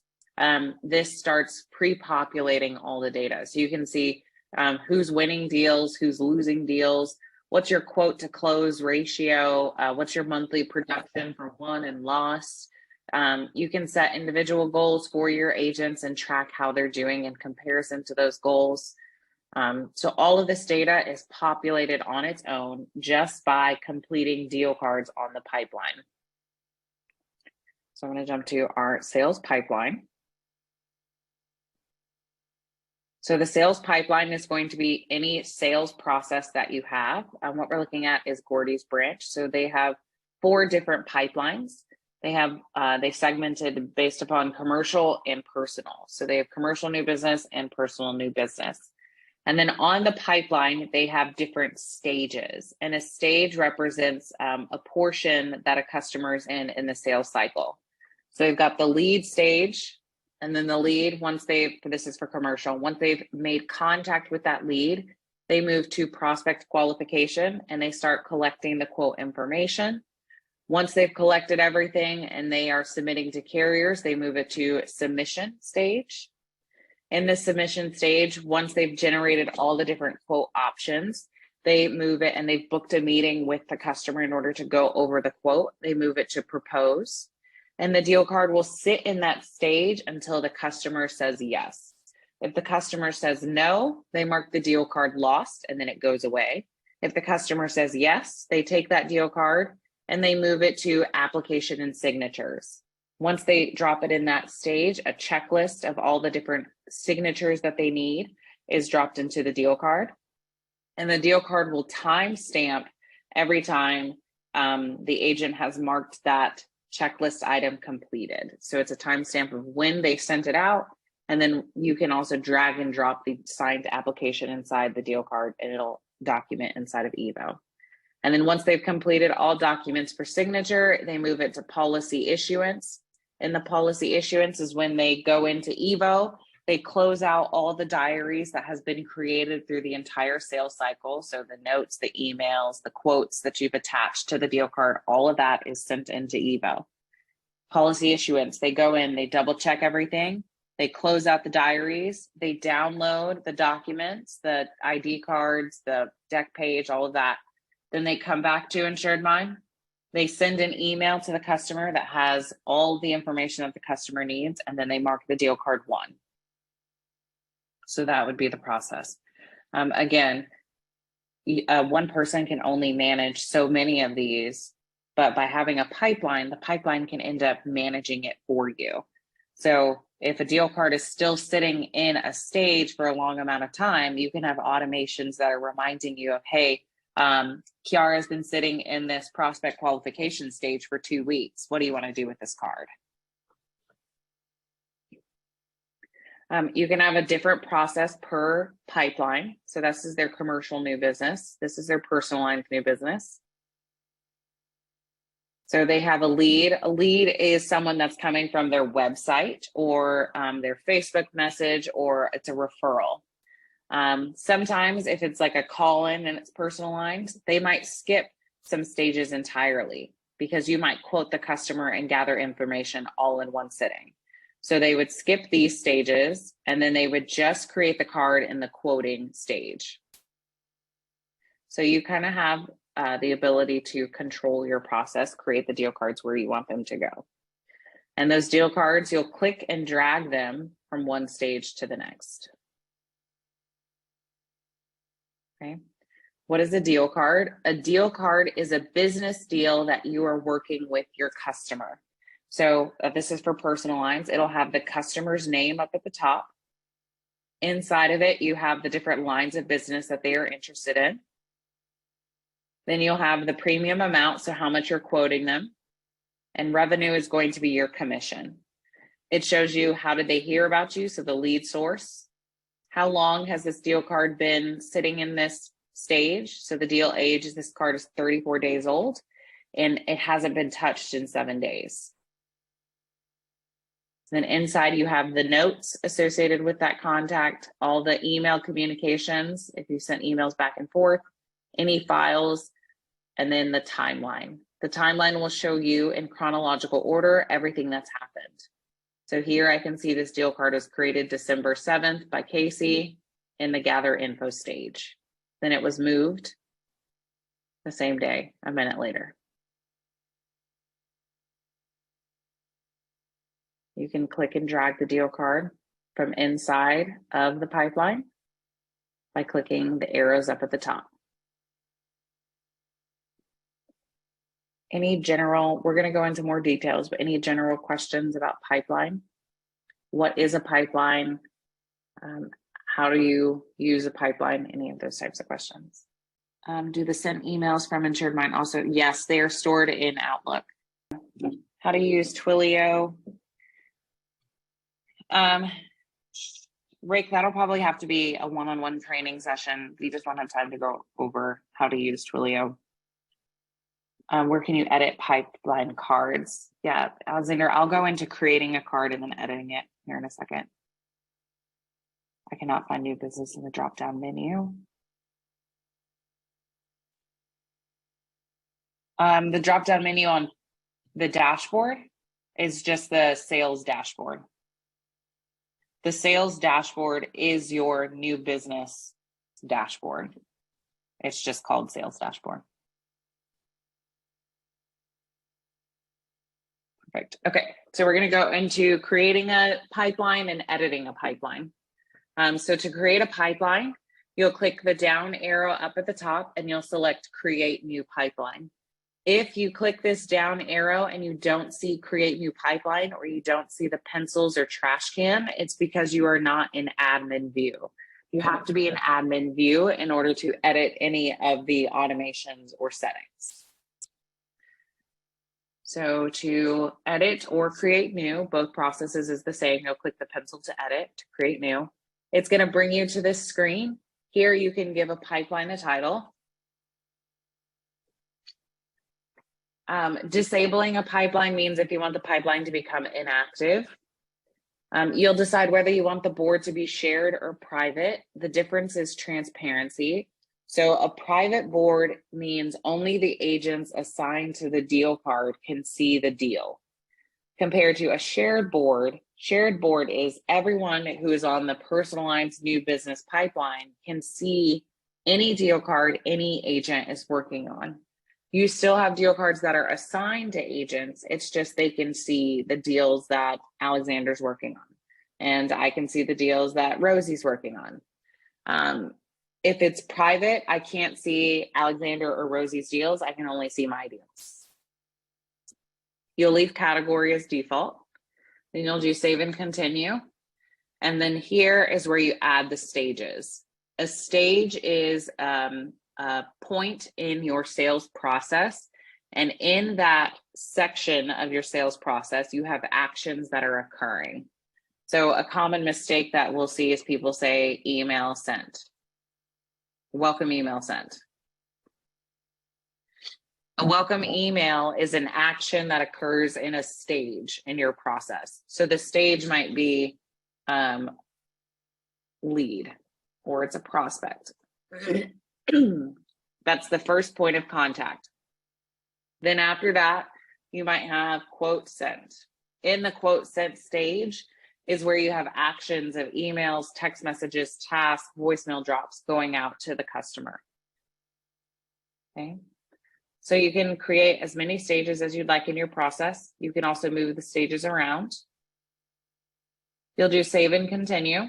this starts pre-populating all the data. So you can see who's winning deals, who's losing deals, what's your quote to close ratio, what's your monthly production for won and lost. You can set individual goals for your agents and track how they're doing in comparison to those goals. So all of this data is populated on its own just by completing deal cards on the pipeline. So I'm going to jump to our sales pipeline. So the sales pipeline is going to be any sales process that you have. What we're looking at is Gordy's branch. So they have 4 different pipelines. They segmented based upon commercial and personal. So they have commercial new business and personal new business. And then on the pipeline, they have different stages. And a stage represents a portion that a customer is in the sales cycle. So they've got the lead stage, and then the lead, this is for commercial, once they've made contact with that lead, they move to prospect qualification and they start collecting the quote information. Once they've collected everything and they are submitting to carriers, they move it to submission stage. In the submission stage, once they've generated all the different quote options, they move it, and they've booked a meeting with the customer in order to go over the quote. They move it to propose, and the deal card will sit in that stage until the customer says yes. If the customer says no, they mark the deal card lost, and then it goes away. If the customer says yes, they take that deal card and they move it to application and signatures. Once they drop it in that stage, a checklist of all the different signatures that they need is dropped into the deal card. And the deal card will timestamp every time the agent has marked that checklist item completed. So it's a timestamp of when they sent it out. And then you can also drag and drop the signed application inside the deal card, and it'll document inside of Evo. And then once they've completed all documents for signature, they move it to policy issuance. And the policy issuance is when they go into Evo, they close out all the diaries that has been created through the entire sales cycle. So the notes, the emails, the quotes that you've attached to the deal card, all of that is sent into Evo. Policy issuance, they go in, they double check everything. They close out the diaries, they download the documents, the ID cards, the deck page, all of that. Then they come back to InsuredMine. They send an email to the customer that has all the information that the customer needs, and then they mark the deal card 1. So that would be the process. Again, one person can only manage so many of these, but by having a pipeline, the pipeline can end up managing it for you. So if a deal card is still sitting in a stage for a long amount of time, you can have automations that are reminding you of, hey, Kiara has been sitting in this prospect qualification stage for 2 weeks. What do you want to do with this card? You can have a different process per pipeline. So this is their commercial new business. This is their personal line new business. So they have a lead. A lead is someone that's coming from their website or their Facebook message, or it's a referral. Sometimes if it's like a call-in and it's personalized, they might skip some stages entirely because you might quote the customer and gather information all in one sitting. So they would skip these stages, and then they would just create the card in the quoting stage. So you kind of have the ability to control your process, create the deal cards where you want them to go. And those deal cards, you'll click and drag them from one stage to the next. Okay. What is a deal card? A deal card is a business deal that you are working with your customer. So this is for personal lines. It'll have the customer's name up at the top. Inside of it, you have the different lines of business that they are interested in. Then you'll have the premium amount, so how much you're quoting them. And revenue is going to be your commission. It shows you how did they hear about you, so the lead source. How long has this deal card been sitting in this stage? So the deal age is this card is 34 days old, and it hasn't been touched in 7 days. Then inside you have the notes associated with that contact, all the email communications, if you sent emails back and forth, any files, and then the timeline. The timeline will show you in chronological order everything that's happened. So here I can see this deal card was created December 7th by Casey in the gather info stage. Then it was moved the same day, a minute later. You can click and drag the deal card from inside of the pipeline by clicking the arrows up at the top. Any general, we're going to go into more details, but any general questions about pipeline? What is a pipeline? How do you use a pipeline? Any of those types of questions. Do the send emails from InsuredMine also? Yes, they are stored in Outlook. How to use Twilio? Rick, that'll probably have to be a one-on-one training session. We just don't have time to go over how to use Twilio. Where can you edit pipeline cards? Yeah, Alexander, I'll go into creating a card and then editing it here in a second. I cannot find new business in the drop-down menu. The drop-down menu on the dashboard is just the sales dashboard. The sales dashboard is your new business dashboard. It's just called Sales Dashboard. Perfect. Okay, so we're going to go into creating a pipeline and editing a pipeline. So to create a pipeline, you'll click the down arrow up at the top and you'll select Create New Pipeline. If you click this down arrow and you don't see Create New Pipeline, or you don't see the pencils or trash can, it's because you are not in admin view. You have to be in admin view in order to edit any of the automations or settings. So to edit or create new, both processes is the same. You'll click the pencil to edit, to create new. It's going to bring you to this screen. Here you can give a pipeline a title. Disabling a pipeline means if you want the pipeline to become inactive. You'll decide whether you want the board to be shared or private. The difference is transparency. So a private board means only the agents assigned to the deal card can see the deal. Compared to a shared board is everyone who is on the personalized new business pipeline can see any deal card any agent is working on. You still have deal cards that are assigned to agents. It's just they can see the deals that Alexander's working on. And I can see the deals that Rosie's working on. If it's private, I can't see Alexander or Rosie's deals. I can only see my deals. You'll leave category as default. Then you'll do save and continue. And then here is where you add the stages. A stage is a point in your sales process. And in that section of your sales process, you have actions that are occurring. So a common mistake that we'll see is people say email sent. Welcome email sent. A welcome email is an action that occurs in a stage in your process. So the stage might be lead, or it's a prospect. That's the first point of contact. Then after that, you might have quote sent. In the quote sent stage is where you have actions of emails, text messages, tasks, voicemail drops going out to the customer. Okay. So you can create as many stages as you'd like in your process. You can also move the stages around. You'll do save and continue.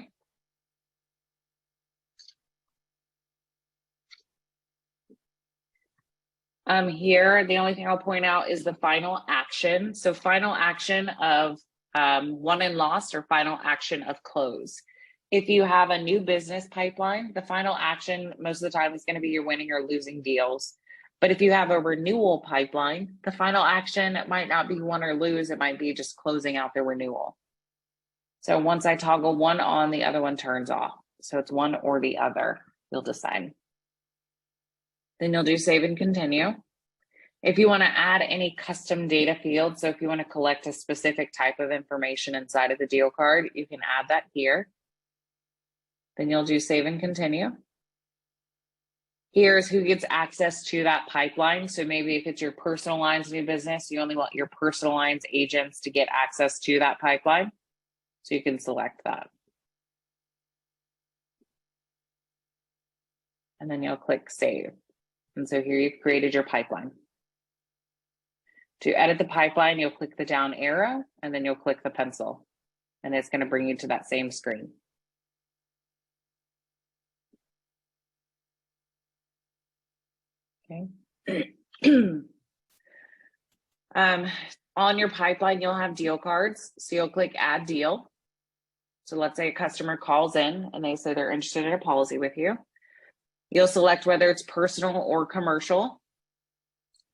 Here, the only thing I'll point out is the final action. So final action of won and lost, or final action of close. If you have a new business pipeline, the final action most of the time is going to be your winning or losing deals. But if you have a renewal pipeline, the final action might not be won or lose. It might be just closing out the renewal. So once I toggle one on, the other one turns off. So it's one or the other. You'll decide. Then you'll do save and continue. If you want to add any custom data fields, so if you want to collect a specific type of information inside of the deal card, you can add that here. Then you'll do save and continue. Here's who gets access to that pipeline. So maybe if it's your personal lines new business, you only want your personal lines agents to get access to that pipeline. So you can select that. And then you'll click save. And so here you've created your pipeline. To edit the pipeline, you'll click the down arrow and then you'll click the pencil. And it's going to bring you to that same screen. Okay. On your pipeline, you'll have deal cards. So you'll click add deal. So let's say a customer calls in and they say they're interested in a policy with you. You'll select whether it's personal or commercial.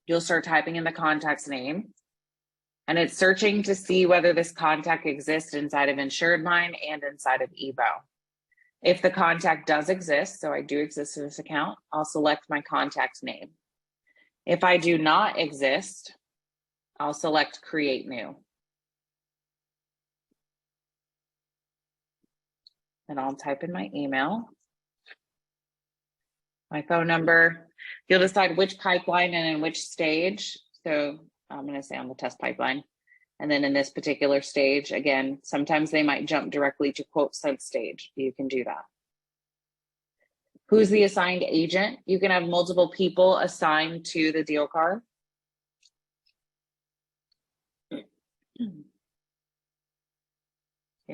You'll start typing in the contact's name. And it's searching to see whether this contact exists inside of InsuredMine and inside of EBO. If the contact does exist, so I do exist in this account, I'll select my contact's name. If I do not exist, I'll select create new. And I'll type in my email, my phone number. You'll decide which pipeline and in which stage. So I'm going to say on the test pipeline. And then in this particular stage, again, sometimes they might jump directly to quote sent stage. You can do that. Who's the assigned agent? You can have multiple people assigned to the deal card. Okay,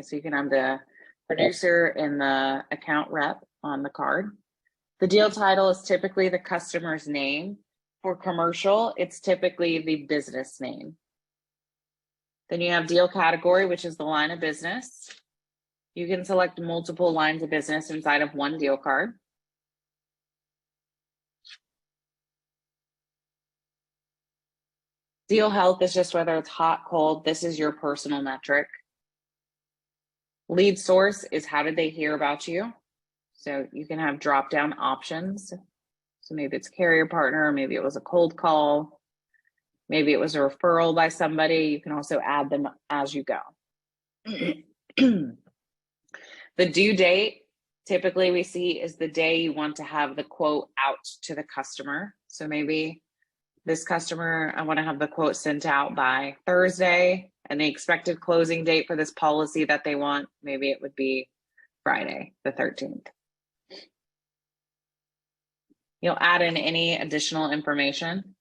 so you can have the producer and the account rep on the card. The deal title is typically the customer's name. For commercial, it's typically the business name. Then you have deal category, which is the line of business. You can select multiple lines of business inside of one deal card. Deal health is just whether it's hot, cold. This is your personal metric. Lead source is how did they hear about you? So you can have drop-down options. So maybe it's carrier partner, maybe it was a cold call, maybe it was a referral by somebody. You can also add them as you go. The due date, typically we see is the day you want to have the quote out to the customer. So maybe this customer, I want to have the quote sent out by Thursday, and the expected closing date for this policy that they want, maybe it would be Friday, the 13th. You'll add in any additional information.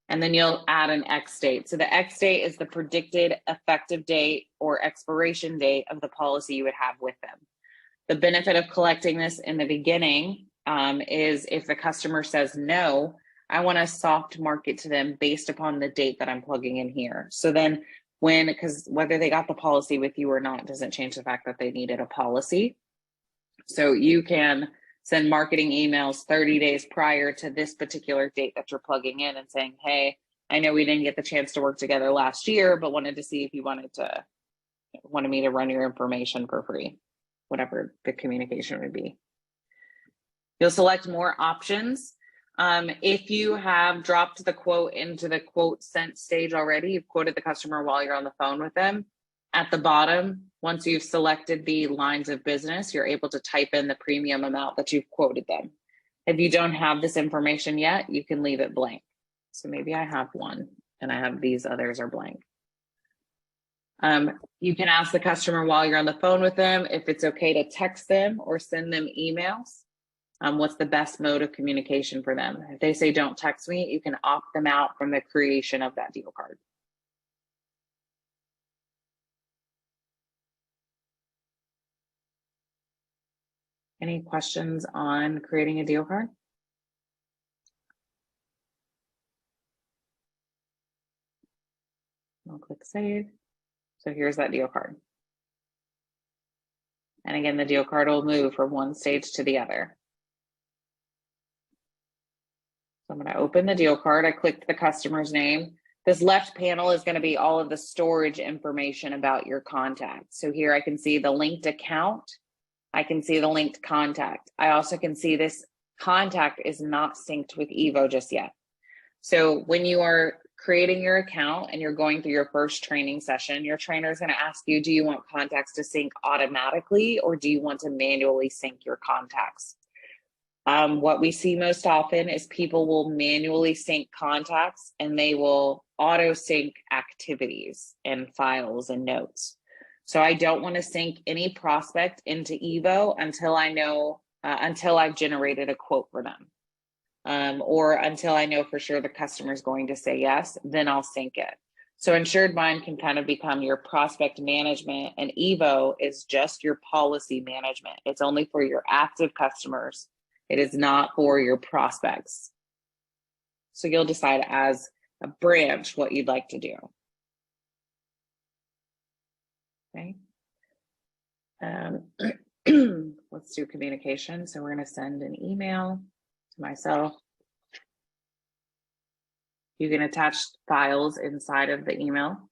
And then you'll add an X date. So the X date is the predicted effective date or expiration date of the policy you would have with them. The benefit of collecting this in the beginning is if the customer says no, I want to soft market to them based upon the date that I'm plugging in here. So then because whether they got the policy with you or not doesn't change the fact that they needed a policy. So you can send marketing emails 30 days prior to this particular date that you're plugging in and saying, hey, I know we didn't get the chance to work together last year, but wanted to see if you wanted me to run your information for free, whatever the communication would be. You'll select more options. If you have dropped the quote into the quote sent stage already, you've quoted the customer while you're on the phone with them. At the bottom, once you've selected the lines of business, you're able to type in the premium amount that you've quoted them. If you don't have this information yet, you can leave it blank. So maybe I have one and I have these others are blank. You can ask the customer while you're on the phone with them if it's okay to text them or send them emails. What's the best mode of communication for them? If they say don't text me, you can opt them out from the creation of that deal card. Any questions on creating a deal card? I'll click save. So here's that deal card. And again, the deal card will move from one stage to the other. So I'm going to open the deal card. I clicked the customer's name. This left panel is going to be all of the storage information about your contact. So here I can see the linked account. I can see the linked contact. I also can see this contact is not synced with Evo just yet. So when you are creating your account and you're going through your first training session, your trainer is going to ask you, do you want contacts to sync automatically or do you want to manually sync your contacts? What we see most often is people will manually sync contacts and they will auto sync activities and files and notes. So I don't want to sync any prospect into Evo until I know, until I've generated a quote for them. Or until I know for sure the customer is going to say yes, then I'll sync it. So InsuredMine can kind of become your prospect management, and Evo is just your policy management. It's only for your active customers. It is not for your prospects. So you'll decide as a branch what you'd like to do. Okay. Let's do communication. So we're going to send an email to myself. You can attach files inside of the email.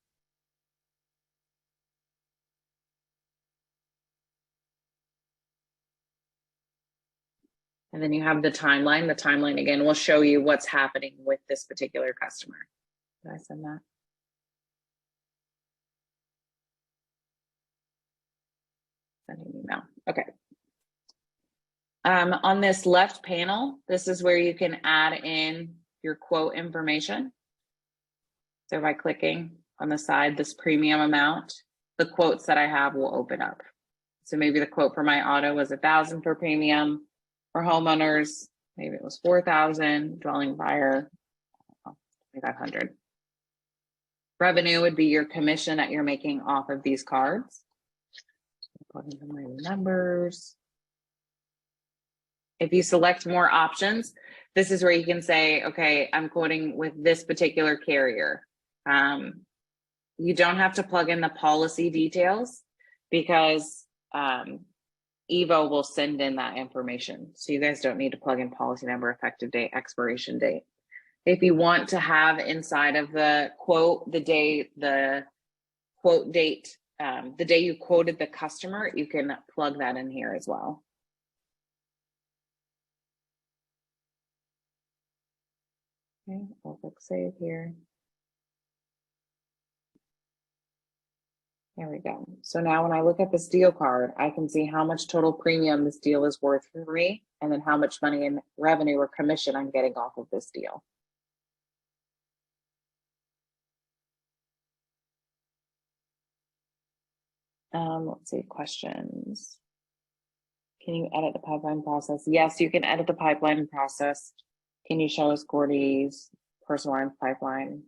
And then you have the timeline. The timeline, again, will show you what's happening with this particular customer. Did I send that? Send an email. Okay. On this left panel, this is where you can add in your quote information. So by clicking on the side, this premium amount, the quotes that I have will open up. So maybe the quote for my auto was 1,000 for premium. For homeowners, maybe it was 4,000. Dwelling fire, 2,500. Revenue would be your commission that you're making off of these cards. Put in my numbers. If you select more options, this is where you can say, okay, I'm quoting with this particular carrier. You don't have to plug in the policy details because Evo will send in that information. So you guys don't need to plug in policy number, effective date, expiration date. If you want to have inside of the quote, the quote date, the day you quoted the customer, you can plug that in here as well. Okay, I'll click save here. There we go. So now when I look at this deal card, I can see how much total premium this deal is worth for me, and then how much money in revenue or commission I'm getting off of this deal. Let's see, questions. Can you edit the pipeline process? Yes, you can edit the pipeline process. Can you show us Gordy's personal line pipeline?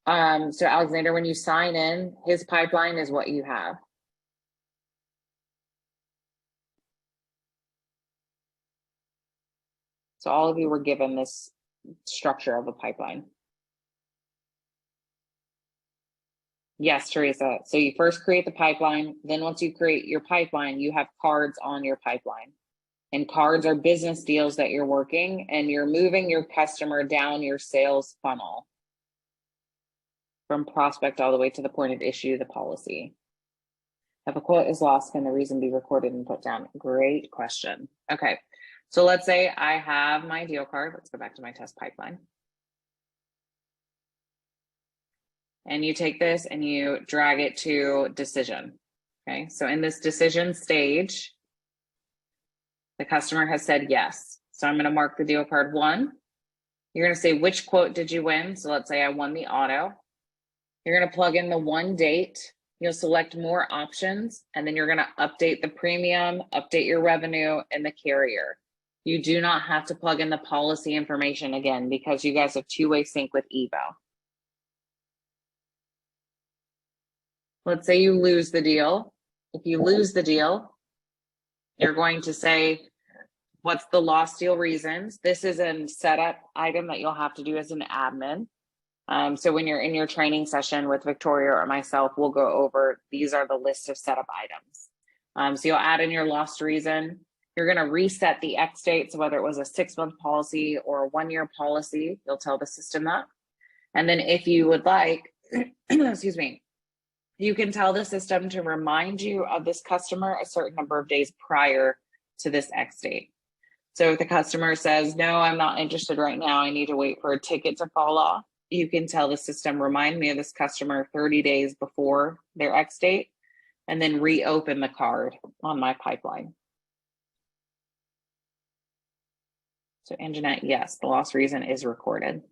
So Alexander, when you sign in, his pipeline is what you have. So all of you were given this structure of a pipeline. Yes, Teresa. So you first create the pipeline. Then once you create your pipeline, you have cards on your pipeline. And cards are business deals that you're working, and you're moving your customer down your sales funnel from prospect all the way to the point of issue the policy. If a quote is lost, can the reason be recorded and put down? Great question. Okay, so let's say I have my deal card. Let's go back to my test pipeline. And you take this and you drag it to decision. Okay, so in this decision stage, the customer has said yes. So I'm going to mark the deal card 1. You're going to say, which quote did you win? So let's say I won the auto. You're going to plug in the 1 date. You'll select more options, and then you're going to update the premium, update your revenue, and the carrier. You do not have to plug in the policy information again because you guys have two-way sync with Evo. Let's say you lose the deal. If you lose the deal, you're going to say, what's the lost deal reasons? This is a setup item that you'll have to do as an admin. So when you're in your training session with Victoria or myself, we'll go over, these are the list of setup items. So you'll add in your lost reason. You're going to reset the X date. So whether it was a 6-month policy or a 1-year policy, you'll tell the system that. And then if you would like, excuse me, you can tell the system to remind you of this customer a certain number of days prior to this X date. So if the customer says, no, I'm not interested right now, I need to wait for a ticket to fall off, you can tell the system, remind me of this customer 30 days before their X date, and then reopen the card on my pipeline. So Anjanette, yes, the lost reason is recorded.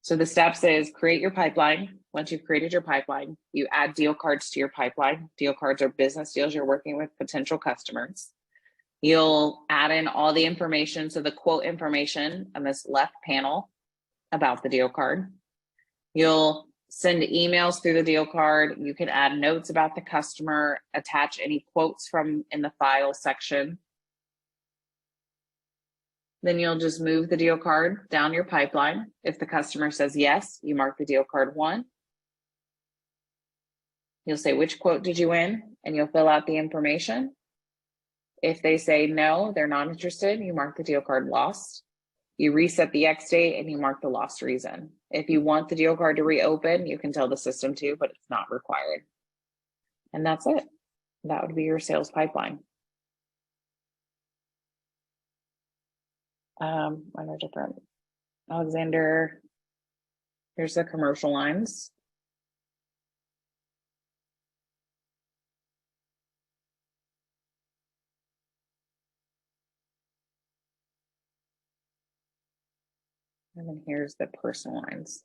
So the steps is create your pipeline. Once you've created your pipeline, you add deal cards to your pipeline. Deal cards are business deals you're working with potential customers. You'll add in all the information, so the quote information on this left panel about the deal card. You'll send emails through the deal card. You can add notes about the customer, attach any quotes from in the file section. Then you'll just move the deal card down your pipeline. If the customer says yes, you mark the deal card 1. You'll say, which quote did you win? And you'll fill out the information. If they say no, they're not interested, you mark the deal card lost. You reset the X date and you mark the lost reason. If you want the deal card to reopen, you can tell the system to, but it's not required. And that's it. That would be your sales pipeline. Are different? Alexander, here's the commercial lines. And then here's the personal lines.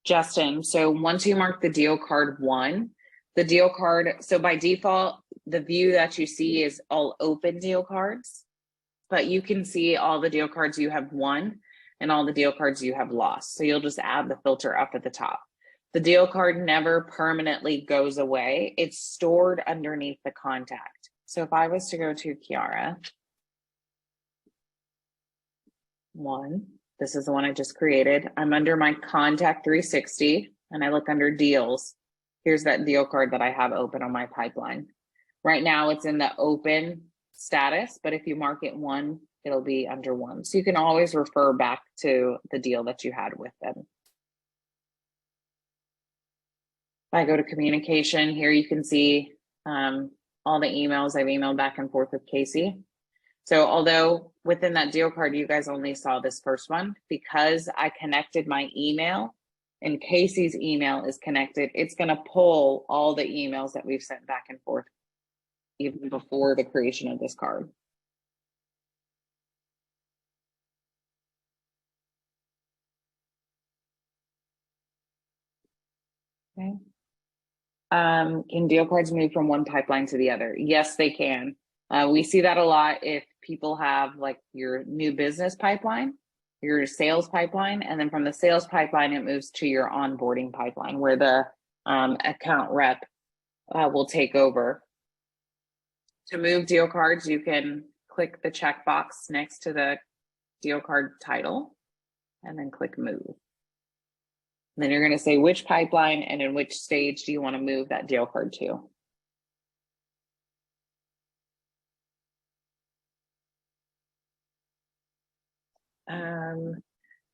Justin, so once you mark the deal card 1, the deal card, so by default, the view that you see is all open deal cards, but you can see all the deal cards you have won and all the deal cards you have lost. So you'll just add the filter up at the top. The deal card never permanently goes away. It's stored underneath the contact. So if I was to go to Kiara, 1, this is the one I just created. I'm under my contact 360 and I look under deals. Here's that deal card that I have open on my pipeline. Right now it's in the open status, but if you mark it 1, it'll be under 1. So you can always refer back to the deal that you had with them. If I go to communication, here you can see all the emails I've emailed back and forth with Casey. So although within that deal card, you guys only saw this first one, because I connected my email and Casey's email is connected, it's going to pull all the emails that we've sent back and forth even before the creation of this card. Okay. Can deal cards move from one pipeline to the other? Yes, they can. We see that a lot if people have like your new business pipeline, your sales pipeline, and then from the sales pipeline, it moves to your onboarding pipeline where the account rep will take over. To move deal cards, you can click the checkbox next to the deal card title and then click move. And then you're going to say which pipeline and in which stage do you want to move that deal card to.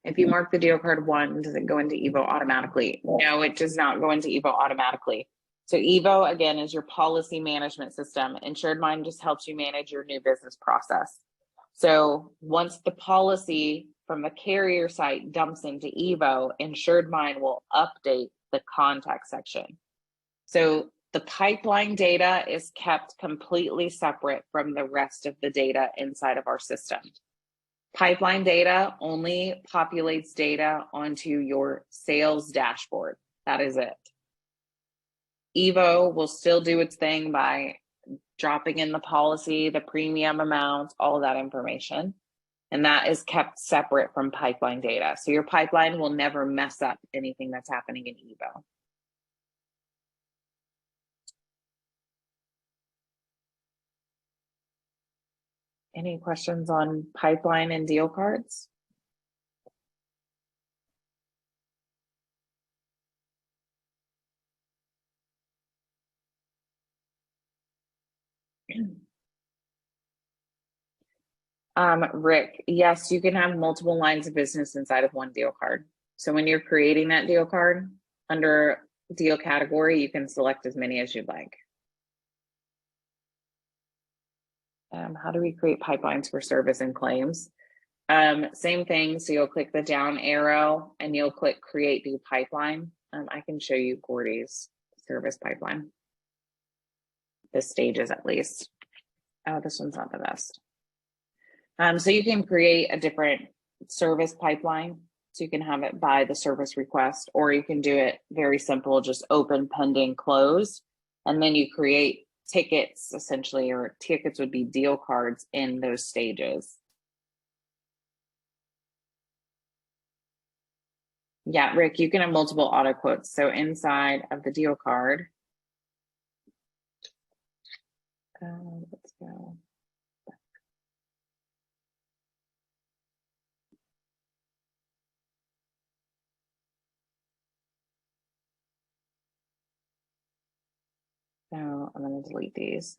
If you mark the deal card 1, does it go into Evo automatically? No, it does not go into Evo automatically. So Evo, again, is your policy management system. InsuredMine just helps you manage your new business process. So once the policy from the carrier site dumps into Evo, InsuredMine will update the contact section. So the pipeline data is kept completely separate from the rest of the data inside of our system. Pipeline data only populates data onto your sales dashboard. That is it. Evo will still do its thing by dropping in the policy, the premium amount, all of that information. And that is kept separate from pipeline data. So your pipeline will never mess up anything that's happening in Evo. Any questions on pipeline and deal cards? Rick, yes, you can have multiple lines of business inside of one deal card. So when you're creating that deal card under deal category, you can select as many as you'd like. How do we create pipelines for service and claims? Same thing. So you'll click the down arrow and you'll click create new pipeline. I can show you Gordy's service pipeline. The stages at least. Oh, this one's not the best. So you can create a different service pipeline. So you can have it by the service request, or you can do it very simple, just open, pending, close. And then you create tickets essentially, or tickets would be deal cards in those stages. Yeah, Rick, you can have multiple auto quotes. So inside of the deal card, let's go. So I'm going to delete these.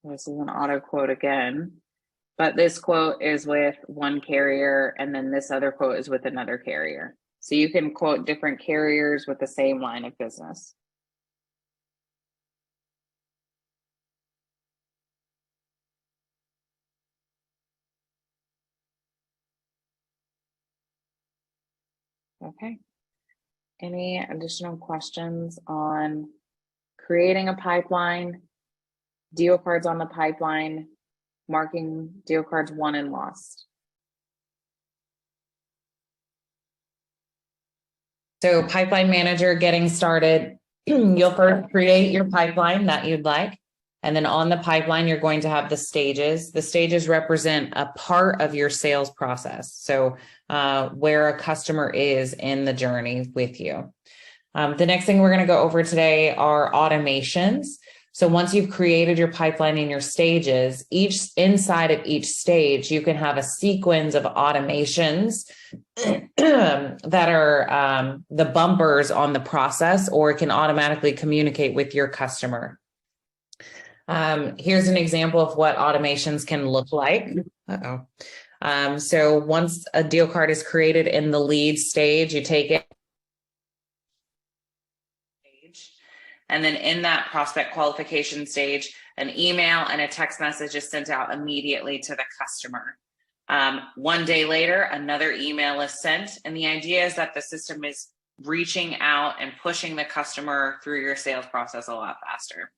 This is an auto quote again, but this quote is with one carrier and then this other quote is with another carrier. So you can quote different carriers with the same line of business. Okay. Any additional questions on creating a pipeline, deal cards on the pipeline, marking deal cards won and lost? So pipeline manager, getting started, you'll first create your pipeline that you'd like. And then on the pipeline, you're going to have the stages. The stages represent a part of your sales process. So where a customer is in the journey with you. The next thing we're going to go over today are automations. So once you've created your pipeline in your stages, inside of each stage, you can have a sequence of automations that are the bumpers on the process, or it can automatically communicate with your customer. Here's an example of what automations can look like. So once a deal card is created in the lead stage, you take it. And then in that prospect qualification stage, an email and a text message is sent out immediately to the customer. One day later, another email is sent. And the idea is that the system is reaching out and pushing the customer through your sales process a lot faster.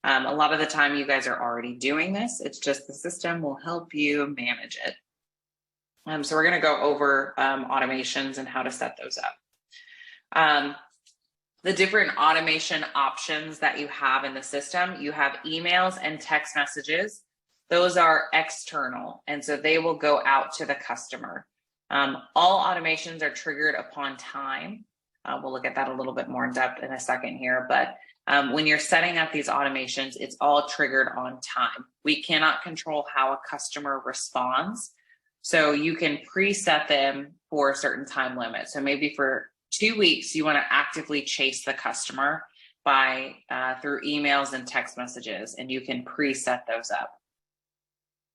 A lot of the time you guys are already doing this. It's just the system will help you manage it. So we're going to go over automations and how to set those up. The different automation options that you have in the system, you have emails and text messages. Those are external, and so they will go out to the customer. All automations are triggered upon time. We'll look at that a little bit more in depth in a second here, but when you're setting up these automations, it's all triggered on time. We cannot control how a customer responds, so you can preset them for a certain time limit. So maybe for 2 weeks, you want to actively chase the customer by through emails and text messages, and you can preset those up.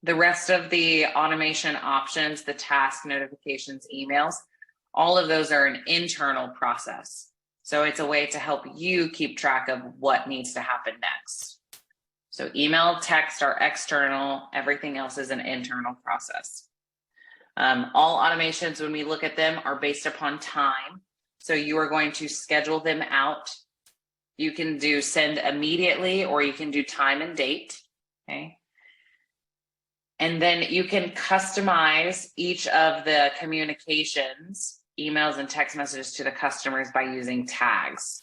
The rest of the automation options, the task, notifications, emails, all of those are an internal process. So it's a way to help you keep track of what needs to happen next. So email, text are external, everything else is an internal process. All automations, when we look at them, are based upon time. So you are going to schedule them out. You can do send immediately, or you can do time and date, okay? And then you can customize each of the communications, emails and text messages to the customers by using tags.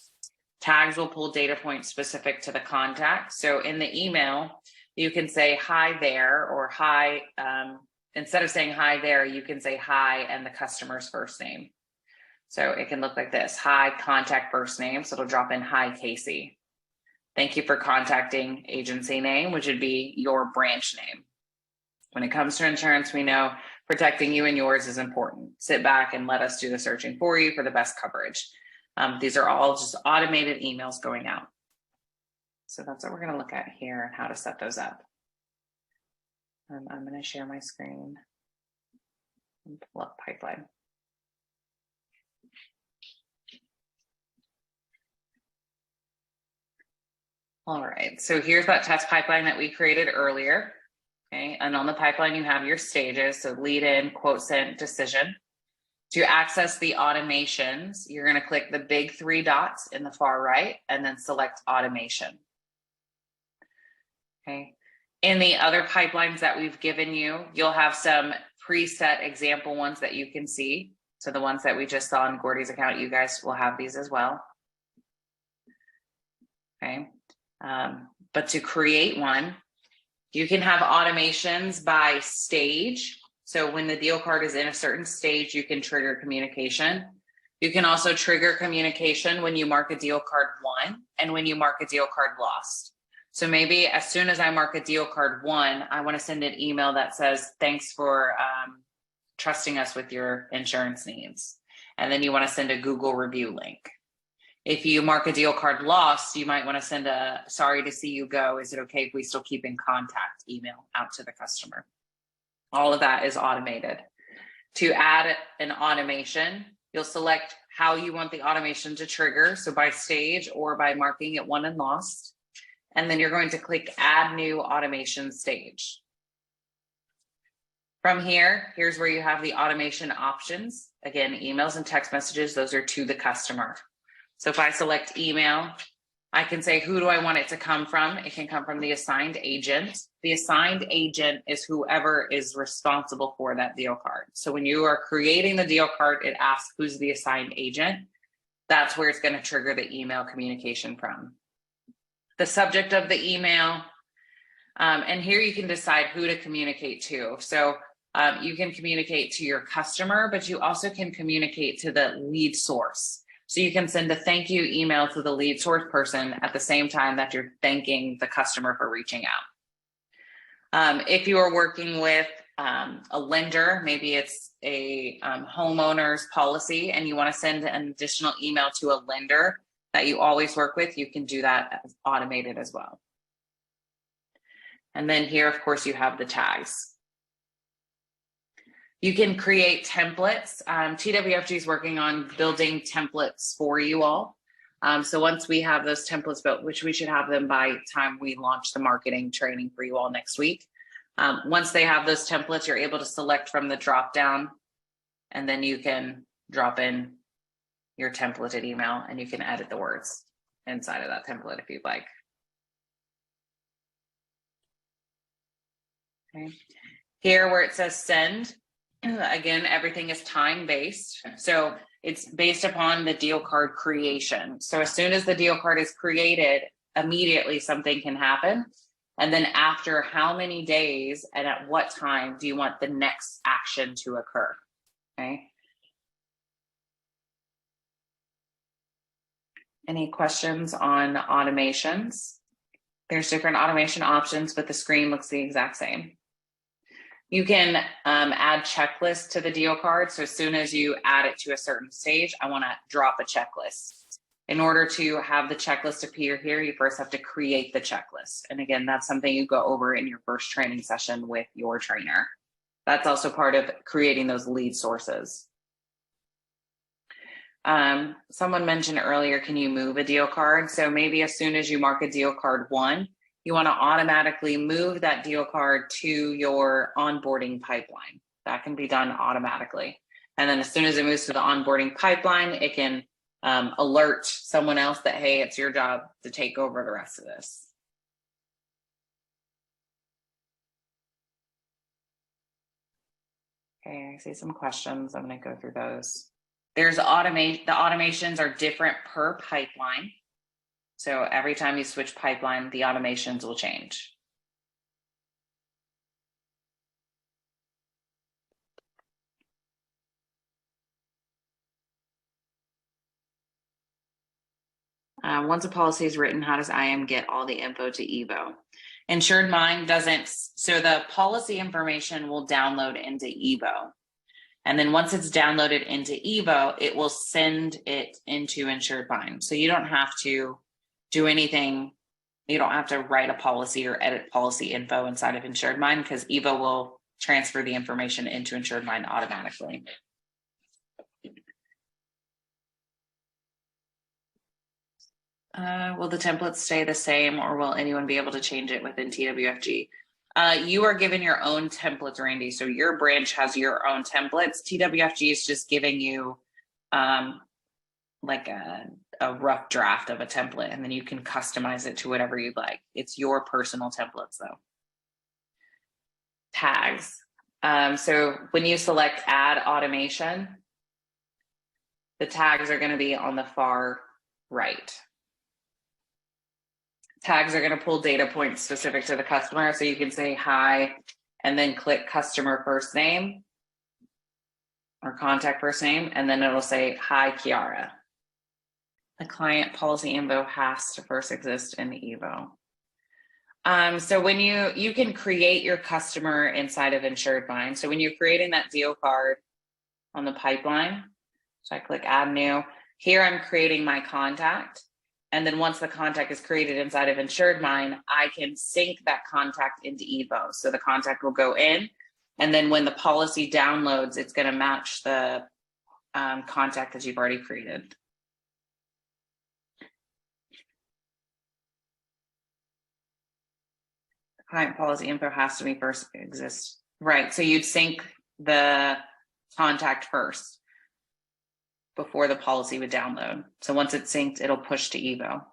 Tags will pull data points specific to the contact. So in the email, you can say hi there, or hi, instead of saying hi there, you can say hi and the customer's first name. So it can look like this: hi, contact first name. So it'll drop in hi, Casey. Thank you for contacting agency name, which would be your branch name. When it comes to insurance, we know protecting you and yours is important. Sit back and let us do the searching for you for the best coverage. These are all just automated emails going out. So that's what we're going to look at here and how to set those up. I'm going to share my screen and pull up pipeline. All right, so here's that test pipeline that we created earlier. Okay, and on the pipeline, you have your stages. So lead in, quote sent, decision. To access the automations, you're going to click the big 3 dots in the far right and then select automation. Okay, in the other pipelines that we've given you, you'll have some preset example ones that you can see. So the ones that we just saw in Gordy's account, you guys will have these as well. Okay, but to create one, you can have automations by stage. So when the deal card is in a certain stage, you can trigger communication. You can also trigger communication when you mark a deal card won and when you mark a deal card lost. So maybe as soon as I mark a deal card won, I want to send an email that says, thanks for trusting us with your insurance needs. And then you want to send a Google review link. If you mark a deal card lost, you might want to send a sorry to see you go. Is it okay if we still keep in contact email out to the customer? All of that is automated. To add an automation, you'll select how you want the automation to trigger. So by stage or by marking it won and lost. And then you're going to click add new automation stage. From here, here's where you have the automation options. Again, emails and text messages, those are to the customer. So if I select email, I can say, who do I want it to come from? It can come from the assigned agent. The assigned agent is whoever is responsible for that deal card. So when you are creating the deal card, it asks who's the assigned agent. that's where it's going to trigger the email communication from. The subject of the email, and here you can decide who to communicate to. So you can communicate to your customer, but you also can communicate to the lead source. So you can send a thank you email to the lead source person at the same time that you're thanking the customer for reaching out. If you are working with a lender, maybe it's a homeowner's policy and you want to send an additional email to a lender that you always work with, you can do that as automated as well. And then here, of course, you have the tags. You can create templates. TWFG is working on building templates for you all. So once we have those templates built, which we should have them by the time we launch the marketing training for you all next week. Once they have those templates, you're able to select from the drop down, and then you can drop in your templated email and you can edit the words inside of that template if you'd like. Okay. Here where it says send, again, everything is time-based. So it's based upon the deal card creation. So as soon as the deal card is created, immediately something can happen. And then after how many days and at what time do you want the next action to occur? Okay. Any questions on automations? There's different automation options, but the screen looks the exact same. You can add checklists to the deal card. So as soon as you add it to a certain stage, I want to drop a checklist. In order to have the checklist appear here, you first have to create the checklist. And again, that's something you go over in your first training session with your trainer. That's also part of creating those lead sources. Someone mentioned earlier, can you move a deal card? So maybe as soon as you mark a deal card 1, you want to automatically move that deal card to your onboarding pipeline. That can be done automatically. And then as soon as it moves to the onboarding pipeline, it can alert someone else that, hey, it's your job to take over the rest of this. Okay, I see some questions. I'm going to go through those. There's the automations are different per pipeline. So every time you switch pipeline, the automations will change. Once a policy is written, how does IM get all the info to Evo? InsuredMine doesn't, so the policy information will download into Evo. And then once it's downloaded into Evo, it will send it into InsuredMine. So you don't have to do anything. You don't have to write a policy or edit policy info inside of InsuredMine because Evo will transfer the information into InsuredMine automatically. Will the templates stay the same or will anyone be able to change it within TWFG? You are given your own templates, Randy. So your branch has your own templates. TWFG is just giving you like a rough draft of a template, and then you can customize it to whatever you'd like. It's your personal templates though. Tags. So when you select add automation, the tags are going to be on the far right. Tags are going to pull data points specific to the customer. So you can say hi and then click customer first name or contact first name. And then it'll say, hi, Kiara. The client policy info has to first exist in Evo. So when you can create your customer inside of InsuredMine. So when you're creating that deal card on the pipeline, so I click add new, here I'm creating my contact. And then once the contact is created inside of InsuredMine, I can sync that contact into Evo. So the contact will go in, and then when the policy downloads, it's going to match the contact that you've already created. Client policy info has to be first exist. Right, so you'd sync the contact first before the policy would download. So once it's synced, it'll push to Evo.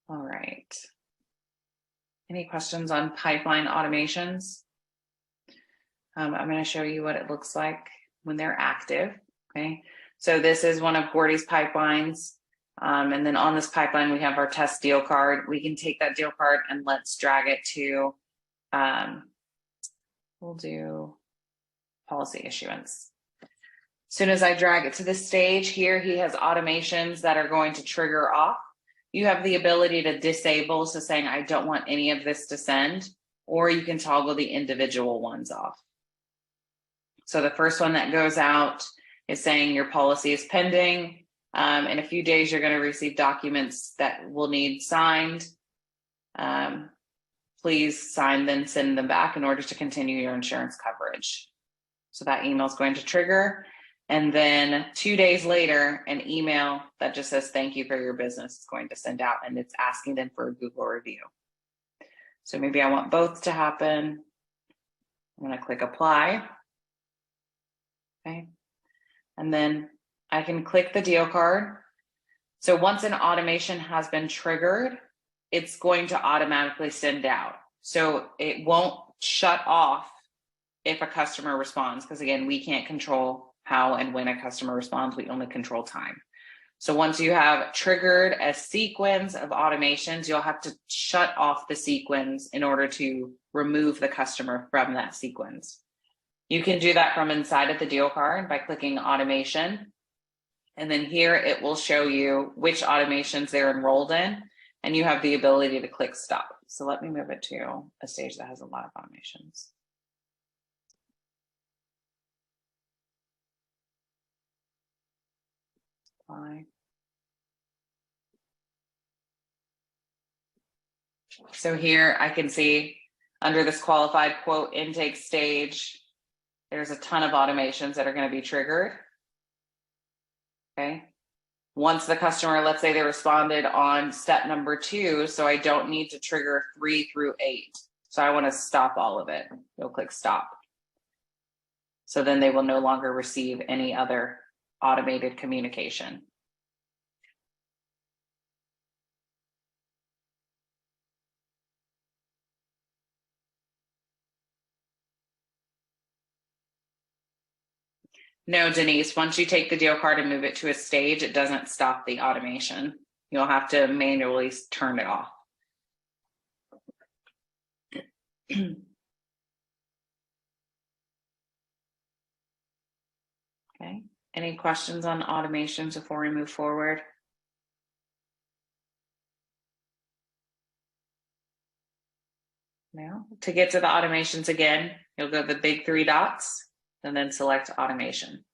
All right. Any questions on pipeline automations? I'm going to show you what it looks like when they're active. Okay, so this is one of Gordy's pipelines. And then on this pipeline, we have our test deal card. We can take that deal card and let's drag it to, we'll do policy issuance. As soon as I drag it to this stage here, he has automations that are going to trigger off. You have the ability to disable, so saying, I don't want any of this to send, or you can toggle the individual ones off. So the first one that goes out is saying your policy is pending. In a few days, you're going to receive documents that will need signed. Please sign them, send them back in order to continue your insurance coverage. So that email is going to trigger. And then 2 days later, an email that just says, thank you for your business is going to send out, and it's asking them for a Google review. So maybe I want both to happen. I'm going to click apply. Okay. And then I can click the deal card. So once an automation has been triggered, it's going to automatically send out. So it won't shut off if a customer responds, because again, we can't control how and when a customer responds, we only control time. So once you have triggered a sequence of automations, you'll have to shut off the sequence in order to remove the customer from that sequence. You can do that from inside of the deal card by clicking automation. And then here it will show you which automations they're enrolled in, and you have the ability to click stop. So let me move it to a stage that has a lot of automations. Apply. So here I can see under this qualified quote intake stage, there's a ton of automations that are going to be triggered. Okay. Once the customer, let's say they responded on step number 2, so I don't need to trigger 3 through 8. So I want to stop all of it. You'll click stop. So then they will no longer receive any other automated communication. No, Denise, once you take the deal card and move it to a stage, it doesn't stop the automation. You'll have to manually turn it off. Okay, any questions on automations before we move forward? No. To get to the automations again, you'll go to the big 3 dots and then select automation.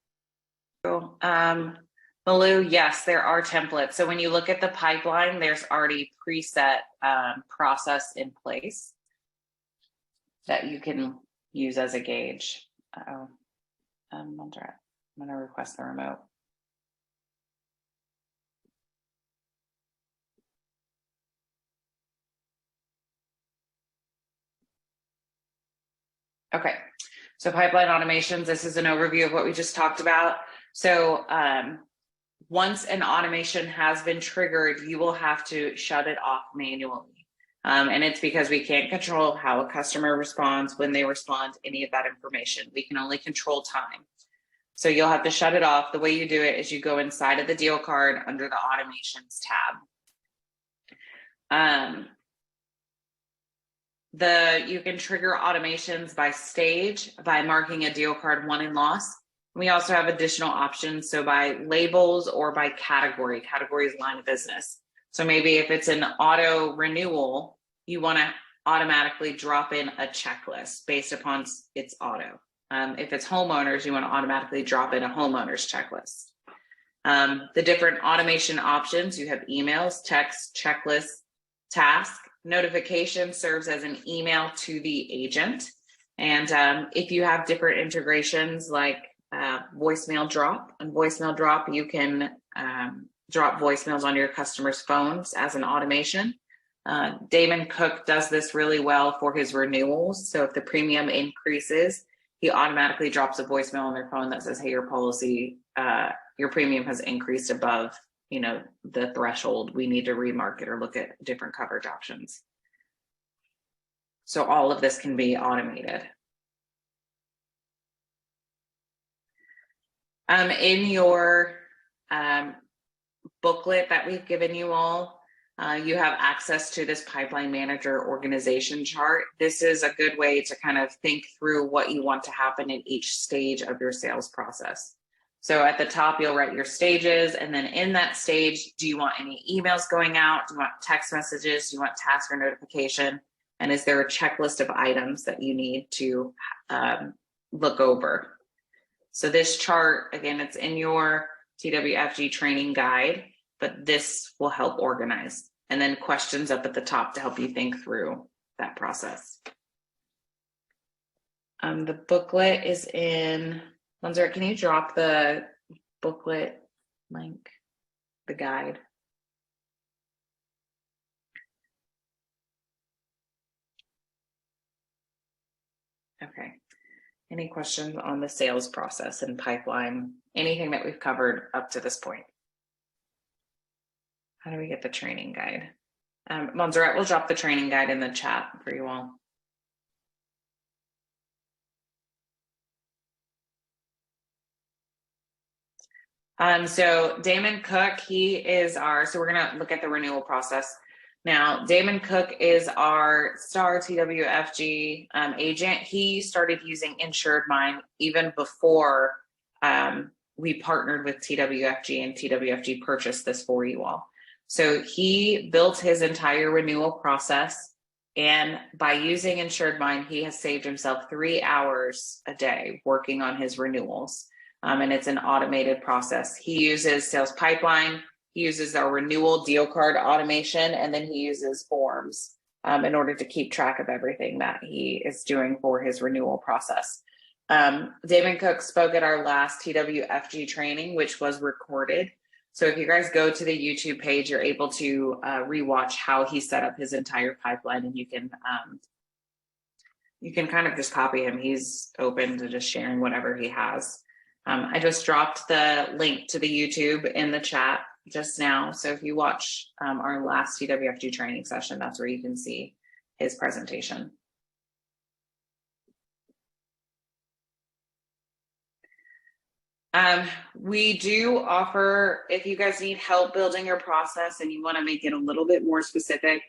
So, Malou, yes, there are templates. So when you look at the pipeline, there's already preset process in place that you can use as a gauge. I'm going to request the remote. Okay, so pipeline automations, this is an overview of what we just talked about. So once an automation has been triggered, you will have to shut it off manually. And it's because we can't control how a customer responds, when they respond, any of that information. We can only control time. So you'll have to shut it off. The way you do it is you go inside of the deal card under the automations tab. You can trigger automations by stage by marking a deal card won and lost. We also have additional options, so by labels or by category. Category is line of business. So maybe if it's an auto renewal, you want to automatically drop in a checklist based upon its auto. If it's homeowners, you want to automatically drop in a homeowner's checklist. The different automation options, you have emails, text, checklist, task. Notification serves as an email to the agent. And if you have different integrations like voicemail drop, and voicemail drop, you can drop voicemails on your customers' phones as an automation. Damon Cook does this really well for his renewals. So if the premium increases, he automatically drops a voicemail on their phone that says, hey, your policy, your premium has increased above, the threshold. We need to remarket or look at different coverage options. So all of this can be automated. In your booklet that we've given you all, you have access to this pipeline manager organization chart. This is a good way to kind of think through what you want to happen in each stage of your sales process. So at the top, you'll write your stages, and then in that stage, do you want any emails going out? Do you want text messages? Do you want task or notification? And is there a checklist of items that you need to look over? So this chart, again, it's in your TWFG training guide, but this will help organize. And then questions up at the top to help you think through that process. The booklet is in, Montserrat, can you drop the booklet link, the guide? Okay. Any questions on the sales process and pipeline? Anything that we've covered up to this point? How do we get the training guide? Montserrat will drop the training guide in the chat for you all. So Damon Cook, he is our, so we're gonna look at the renewal process. Now, Damon Cook is our star TWFG agent. He started using InsuredMine even before we partnered with TWFG, and TWFG purchased this for you all. So he built his entire renewal process, and by using InsuredMine, he has saved himself 3 hours a day working on his renewals. And it's an automated process. He uses Sales Pipeline, he uses our renewal deal card automation, and then he uses forms in order to keep track of everything that he is doing for his renewal process. Damon Cook spoke at our last TWFG training, which was recorded. So if you guys go to the YouTube page, you're able to rewatch how he set up his entire pipeline, and you can kind of just copy him. He's open to just sharing whatever he has. I just dropped the link to the YouTube in the chat just now. So if you watch our last TWFG training session, that's where you can see his presentation. We do offer, if you guys need help building your process and you want to make it a little bit more specific,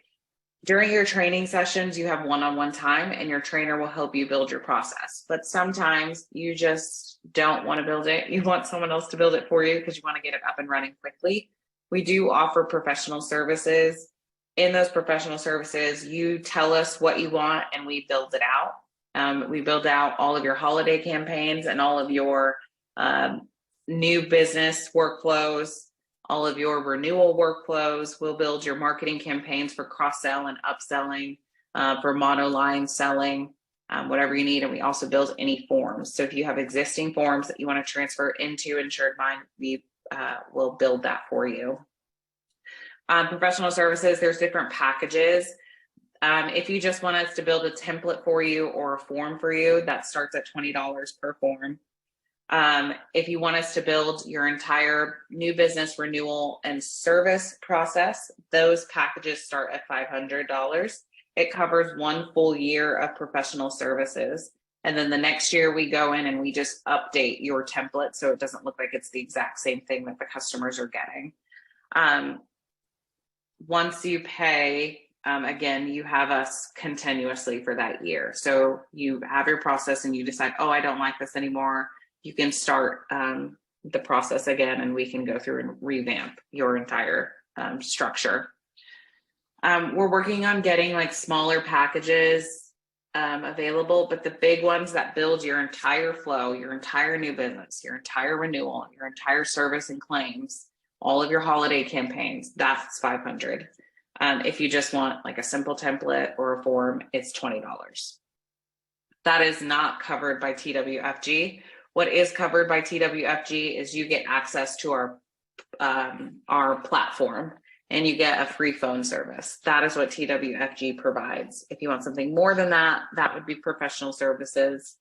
during your training sessions, you have one-on-one time and your trainer will help you build your process. But sometimes you just don't want to build it. You want someone else to build it for you because you want to get it up and running quickly. We do offer professional services. In those professional services, you tell us what you want and we build it out. We build out all of your holiday campaigns and all of your new business workflows, all of your renewal workflows. We'll build your marketing campaigns for cross-sell and upselling, for monoline selling, whatever you need. And we also build any forms. So if you have existing forms that you want to transfer into InsuredMine, we will build that for you. Professional services, there's different packages. If you just want us to build a template for you or a form for you, that starts at $20 per form. If you want us to build your entire new business renewal and service process, those packages start at $500. It covers 1 full year of professional services. And then the next year we go in and we just update your template so it doesn't look like it's the exact same thing that the customers are getting. Once you pay, again, you have us continuously for that year. So you have your process and you decide, oh, I don't like this anymore. You can start the process again and we can go through and revamp your entire structure. We're working on getting like smaller packages available, but the big ones that build your entire flow, your entire new business, your entire renewal, your entire service and claims, all of your holiday campaigns, that's $500. If you just want like a simple template or a form, it's $20. That is not covered by TWFG. What is covered by TWFG is you get access to our platform and you get a free phone service. That is what TWFG provides. If you want something more than that, that would be professional services.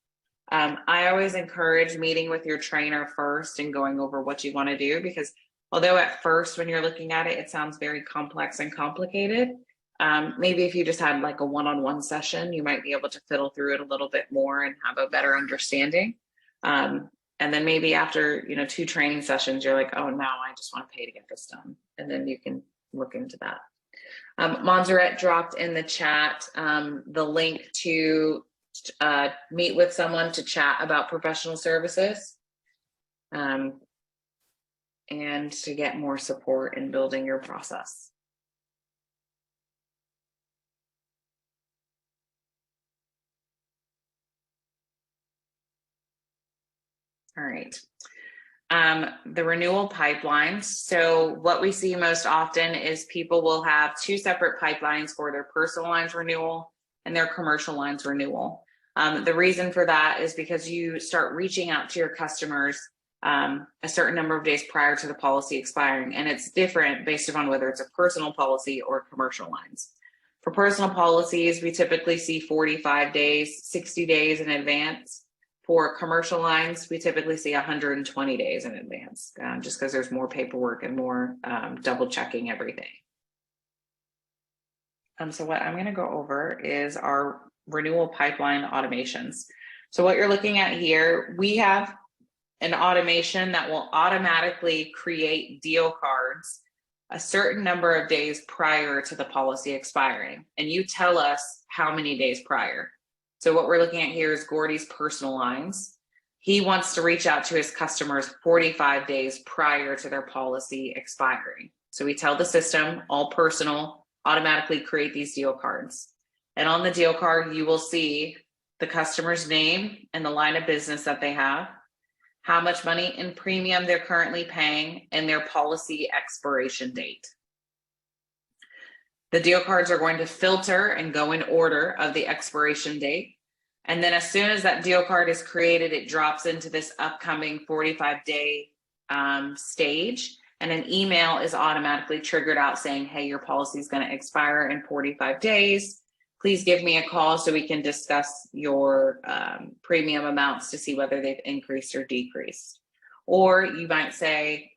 I always encourage meeting with your trainer first and going over what you want to do, because although at first when you're looking at it, it sounds very complex and complicated. Maybe if you just had like a one-on-one session, you might be able to fiddle through it a little bit more and have a better understanding. And then maybe after, 2 training sessions, you're like, oh, now I just want to pay to get this done. And then you can look into that. Montserrat dropped in the chat the link to meet with someone to chat about professional services and to get more support in building your process. All right. The renewal pipelines. So what we see most often is people will have 2 separate pipelines for their personal lines renewal and their commercial lines renewal. The reason for that is because you start reaching out to your customers a certain number of days prior to the policy expiring, and it's different based upon whether it's a personal policy or commercial lines. For personal policies, we typically see 45 days, 60 days in advance. For commercial lines, we typically see 120 days in advance, just because there's more paperwork and more double checking everything. So what I'm going to go over is our renewal pipeline automations. So what you're looking at here, we have an automation that will automatically create deal cards a certain number of days prior to the policy expiring. And you tell us how many days prior. So what we're looking at here is Gordy's personal lines. He wants to reach out to his customers 45 days prior to their policy expiring. So we tell the system, all personal, automatically create these deal cards. And on the deal card, you will see the customer's name and the line of business that they have, how much money in premium they're currently paying, and their policy expiration date. The deal cards are going to filter and go in order of the expiration date. And then as soon as that deal card is created, it drops into this upcoming 45-day stage. And an email is automatically triggered out saying, hey, your policy is going to expire in 45 days. Please give me a call so we can discuss your premium amounts to see whether they've increased or decreased. Or you might say,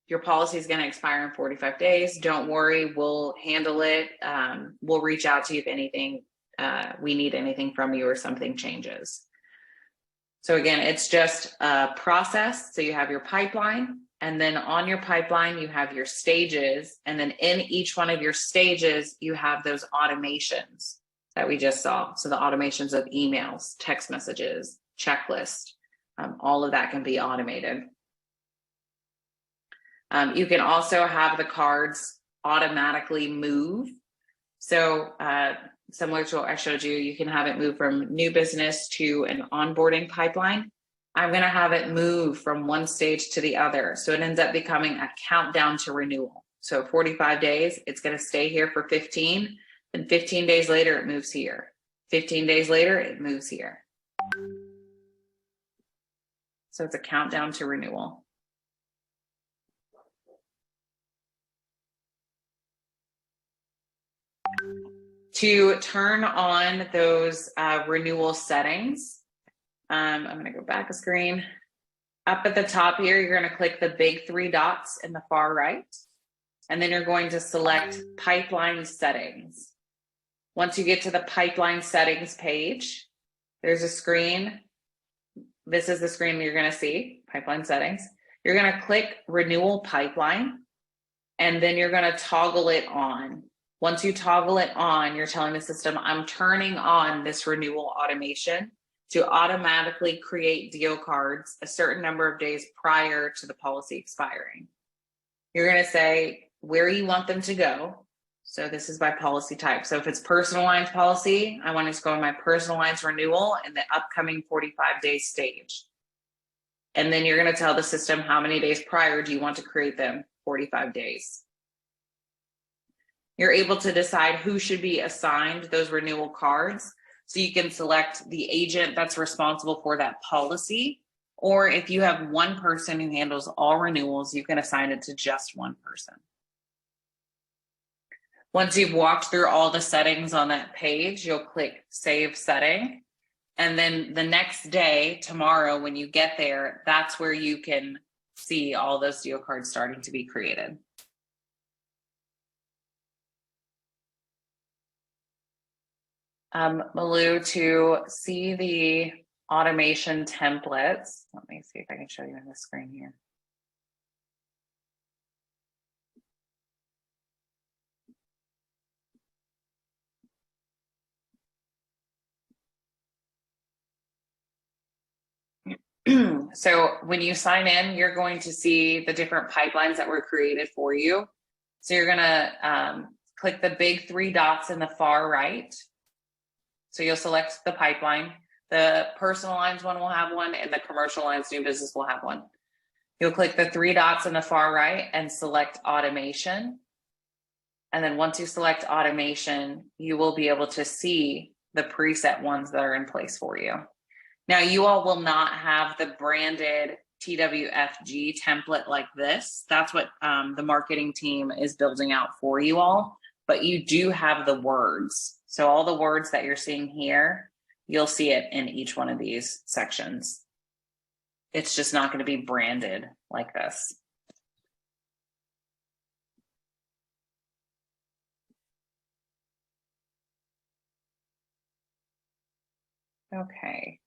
your policy is going to expire in 45 days. Don't worry, we'll handle it. We'll reach out to you if anything, we need anything from you or something changes. So again, it's just a process. So you have your pipeline, and then on your pipeline, you have your stages. And then in each one of your stages, you have those automations that we just saw. So the automations of emails, text messages, checklist, all of that can be automated. You can also have the cards automatically move. So similar to what I showed you, you can have it move from new business to an onboarding pipeline. I'm going to have it move from one stage to the other. So it ends up becoming a countdown to renewal. So 45 days, it's going to stay here for 15. Then 15 days later, it moves here. 15 days later, it moves here. So it's a countdown to renewal. To turn on those renewal settings, I'm going to go back a screen. Up at the top here, you're going to click the big 3 dots in the far right, and then you're going to select pipeline settings. Once you get to the pipeline settings page, there's a screen. This is the screen you're going to see, pipeline settings. You're going to click renewal pipeline, and then you're going to toggle it on. Once you toggle it on, you're telling the system, I'm turning on this renewal automation to automatically create deal cards a certain number of days prior to the policy expiring. You're going to say where you want them to go. So this is by policy type. So if it's personal lines policy, I want it to go in my personal lines renewal in the upcoming 45-day stage. And then you're going to tell the system how many days prior do you want to create them, 45 days. You're able to decide who should be assigned those renewal cards. So you can select the agent that's responsible for that policy, or if you have one person who handles all renewals, you can assign it to just one person. Once you've walked through all the settings on that page, you'll click Save Setting. And then the next day, tomorrow, when you get there, that's where you can see all those deal cards starting to be created. Malou, to see the automation templates. Let me see if I can show you on the screen here. So when you sign in, you're going to see the different pipelines that were created for you. So you're going to click the big 3 dots in the far right. So you'll select the pipeline. The personal lines one will have one, and the commercial lines new business will have one. You'll click the 3 dots in the far right and select automation. And then once you select automation, you will be able to see the preset ones that are in place for you. Now, you all will not have the branded TWFG template like this. That's what the marketing team is building out for you all, but you do have the words. So all the words that you're seeing here, you'll see it in each one of these sections. It's just not going to be branded like this. Okay.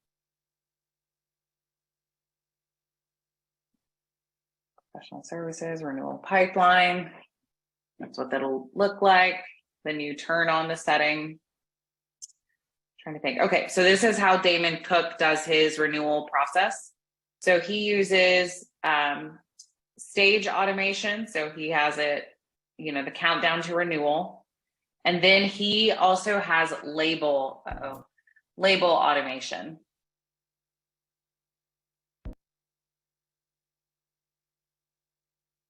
Professional services, renewal pipeline. That's what that'll look like. Then you turn on the setting. Trying to think. Okay, so this is how Damon Cook does his renewal process. So he uses stage automation. So he has it, you know, the countdown to renewal. And then he also has label automation.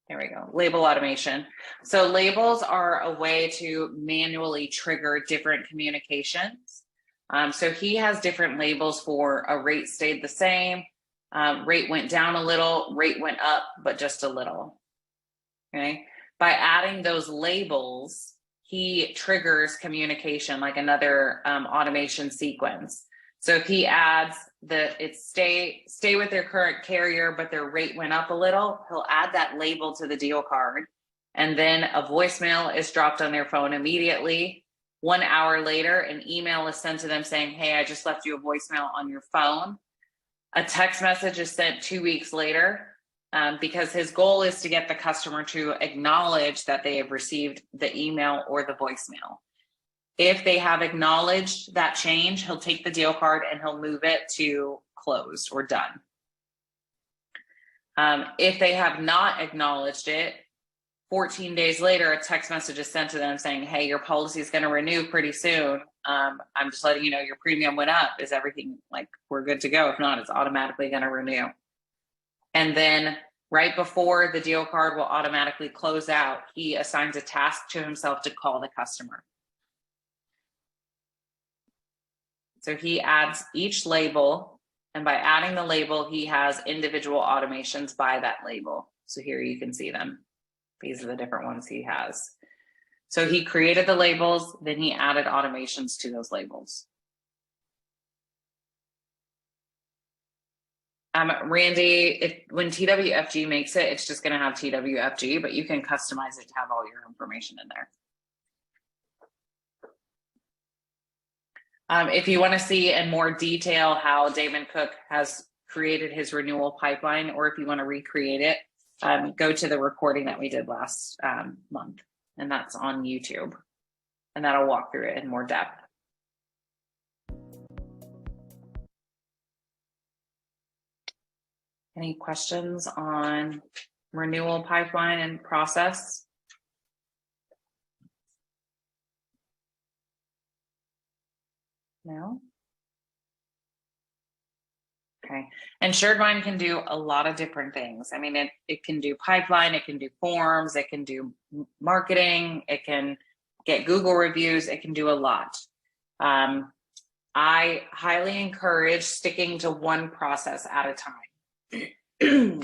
There we go, label automation. So labels are a way to manually trigger different communications. So he has different labels for a rate stayed the same, rate went down a little, rate went up, but just a little, okay? By adding those labels, he triggers communication like another automation sequence. So if he adds stay with their current carrier, but their rate went up a little, he'll add that label to the deal card. And then a voicemail is dropped on their phone immediately. 1 hour later, an email is sent to them saying, hey, I just left you a voicemail on your phone. A text message is sent 2 weeks later because his goal is to get the customer to acknowledge that they have received the email or the voicemail. If they have acknowledged that change, he'll take the deal card and he'll move it to closed or done. If they have not acknowledged it, 14 days later, a text message is sent to them saying, hey, your policy is going to renew pretty soon. I'm just letting you know your premium went up. Is everything like we're good to go? If not, it's automatically going to renew. And then right before the deal card will automatically close out, he assigns a task to himself to call the customer. So he adds each label, and by adding the label, he has individual automations by that label. So here you can see them. These are the different ones he has. So he created the labels, then he added automations to those labels. Randy, when TWFG makes it, it's just going to have TWFG, but you can customize it to have all your information in there. If you want to see in more detail how Damon Cook has created his renewal pipeline, or if you want to recreate it, go to the recording that we did last month, and that's on YouTube, and that'll walk through it in more depth. Any questions on renewal pipeline and process? No? Okay. InsuredMine can do a lot of different things. I mean, it can do pipeline, it can do forms, it can do marketing, it can get Google reviews, it can do a lot. I highly encourage sticking to one process at a time.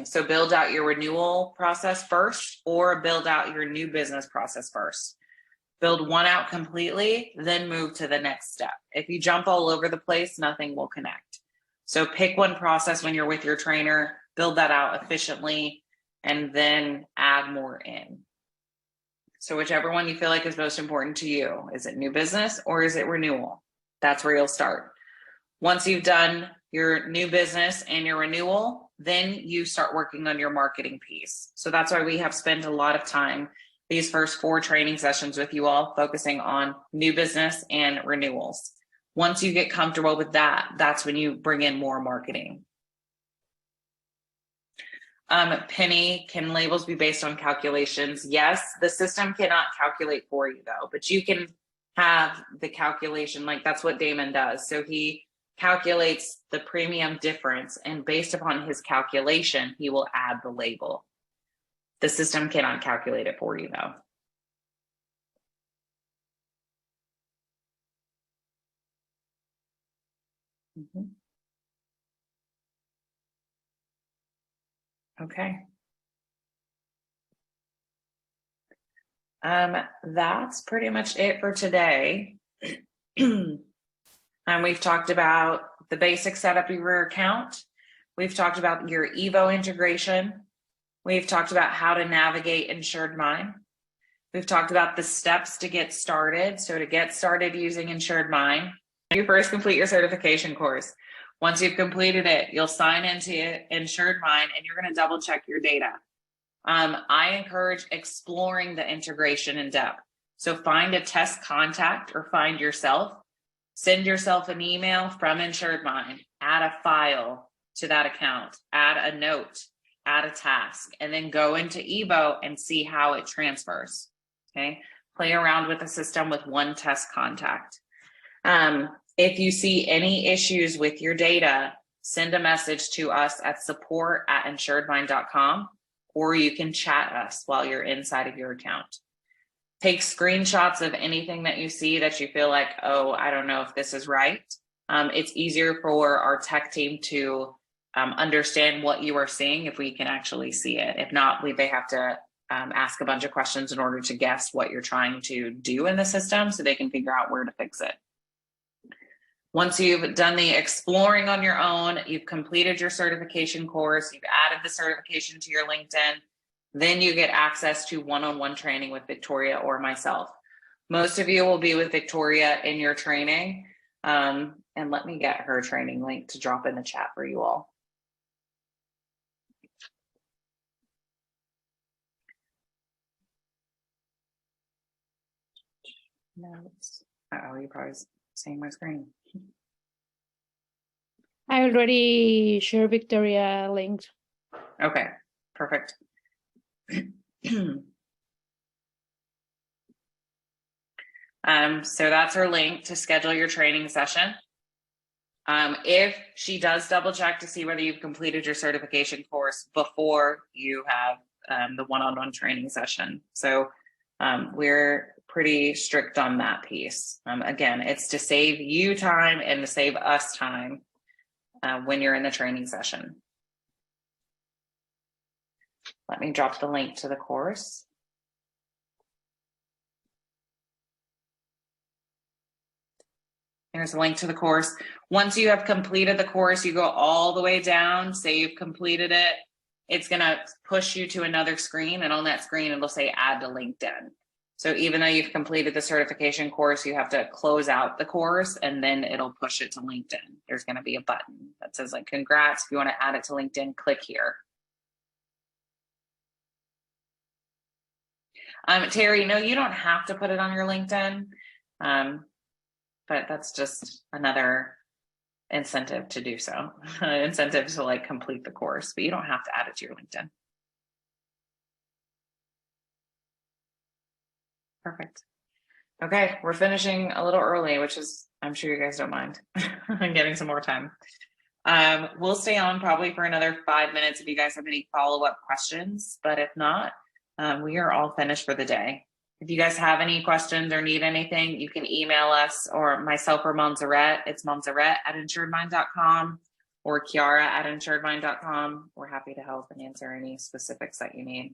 So build out your renewal process first, or build out your new business process first. Build one out completely, then move to the next step. If you jump all over the place, nothing will connect. So pick one process when you're with your trainer, build that out efficiently, and then add more in. So whichever one you feel like is most important to you, is it new business or is it renewal? That's where you'll start. Once you've done your new business and your renewal, then you start working on your marketing piece. So that's why we have spent a lot of time these first 4 training sessions with you all focusing on new business and renewals. Once you get comfortable with that, that's when you bring in more marketing. Penny, can labels be based on calculations? Yes, the system cannot calculate for you though, but you can have the calculation, like that's what Damon does. So he calculates the premium difference, and based upon his calculation, he will add the label. The system cannot calculate it for you though. Okay. That's pretty much it for today. We've talked about the basic setup of your account. We've talked about your Evo integration. We've talked about how to navigate InsuredMine. We've talked about the steps to get started. So to get started using InsuredMine, you first complete your certification course. Once you've completed it, you'll sign into InsuredMine and you're going to double check your data. I encourage exploring the integration in depth. So find a test contact or find yourself, send yourself an email from InsuredMine, add a file to that account, add a note, add a task, and then go into Evo and see how it transfers. Okay. Play around with the system with one test contact. If you see any issues with your data, send a message to us at support@insuredmine.com, or you can chat us while you're inside of your account. Take screenshots of anything that you see that you feel like, oh, I don't know if this is right. It's easier for our tech team to understand what you are seeing if we can actually see it. If not, they have to ask a bunch of questions in order to guess what you're trying to do in the system so they can figure out where to fix it. Once you've done the exploring on your own, you've completed your certification course, you've added the certification to your LinkedIn, then you get access to one-on-one training with Victoria or myself. Most of you will be with Victoria in your training. And let me get her training link to drop in the chat for you all. Notes. Uh-oh, you're probably seeing my screen. I already shared Victoria linked. Okay, perfect. So that's her link to schedule your training session. If she does double check to see whether you've completed your certification course before you have the one-on-one training session. So we're pretty strict on that piece. Again, it's to save you time and to save us time when you're in the training session. Let me drop the link to the course. Here's a link to the course. Once you have completed the course, you go all the way down, say you've completed it. It's gonna push you to another screen, and on that screen, it'll say add to LinkedIn. So even though you've completed the certification course, you have to close out the course and then it'll push it to LinkedIn. There's gonna be a button that says like, congrats, if you wanna add it to LinkedIn, click here. Terry, no, you don't have to put it on your LinkedIn, but that's just another incentive to do so. Incentive to like complete the course, but you don't have to add it to your LinkedIn. Perfect. Okay, we're finishing a little early, which is, I'm sure you guys don't mind. I'm getting some more time. We'll stay on probably for another 5 minutes if you guys have any follow-up questions, but if not, we are all finished for the day. If you guys have any questions or need anything, you can email us or myself or Montserrat. It's Montserrat@InsuredMine.com or Kiara@InsuredMine.com. We're happy to help and answer any specifics that you need.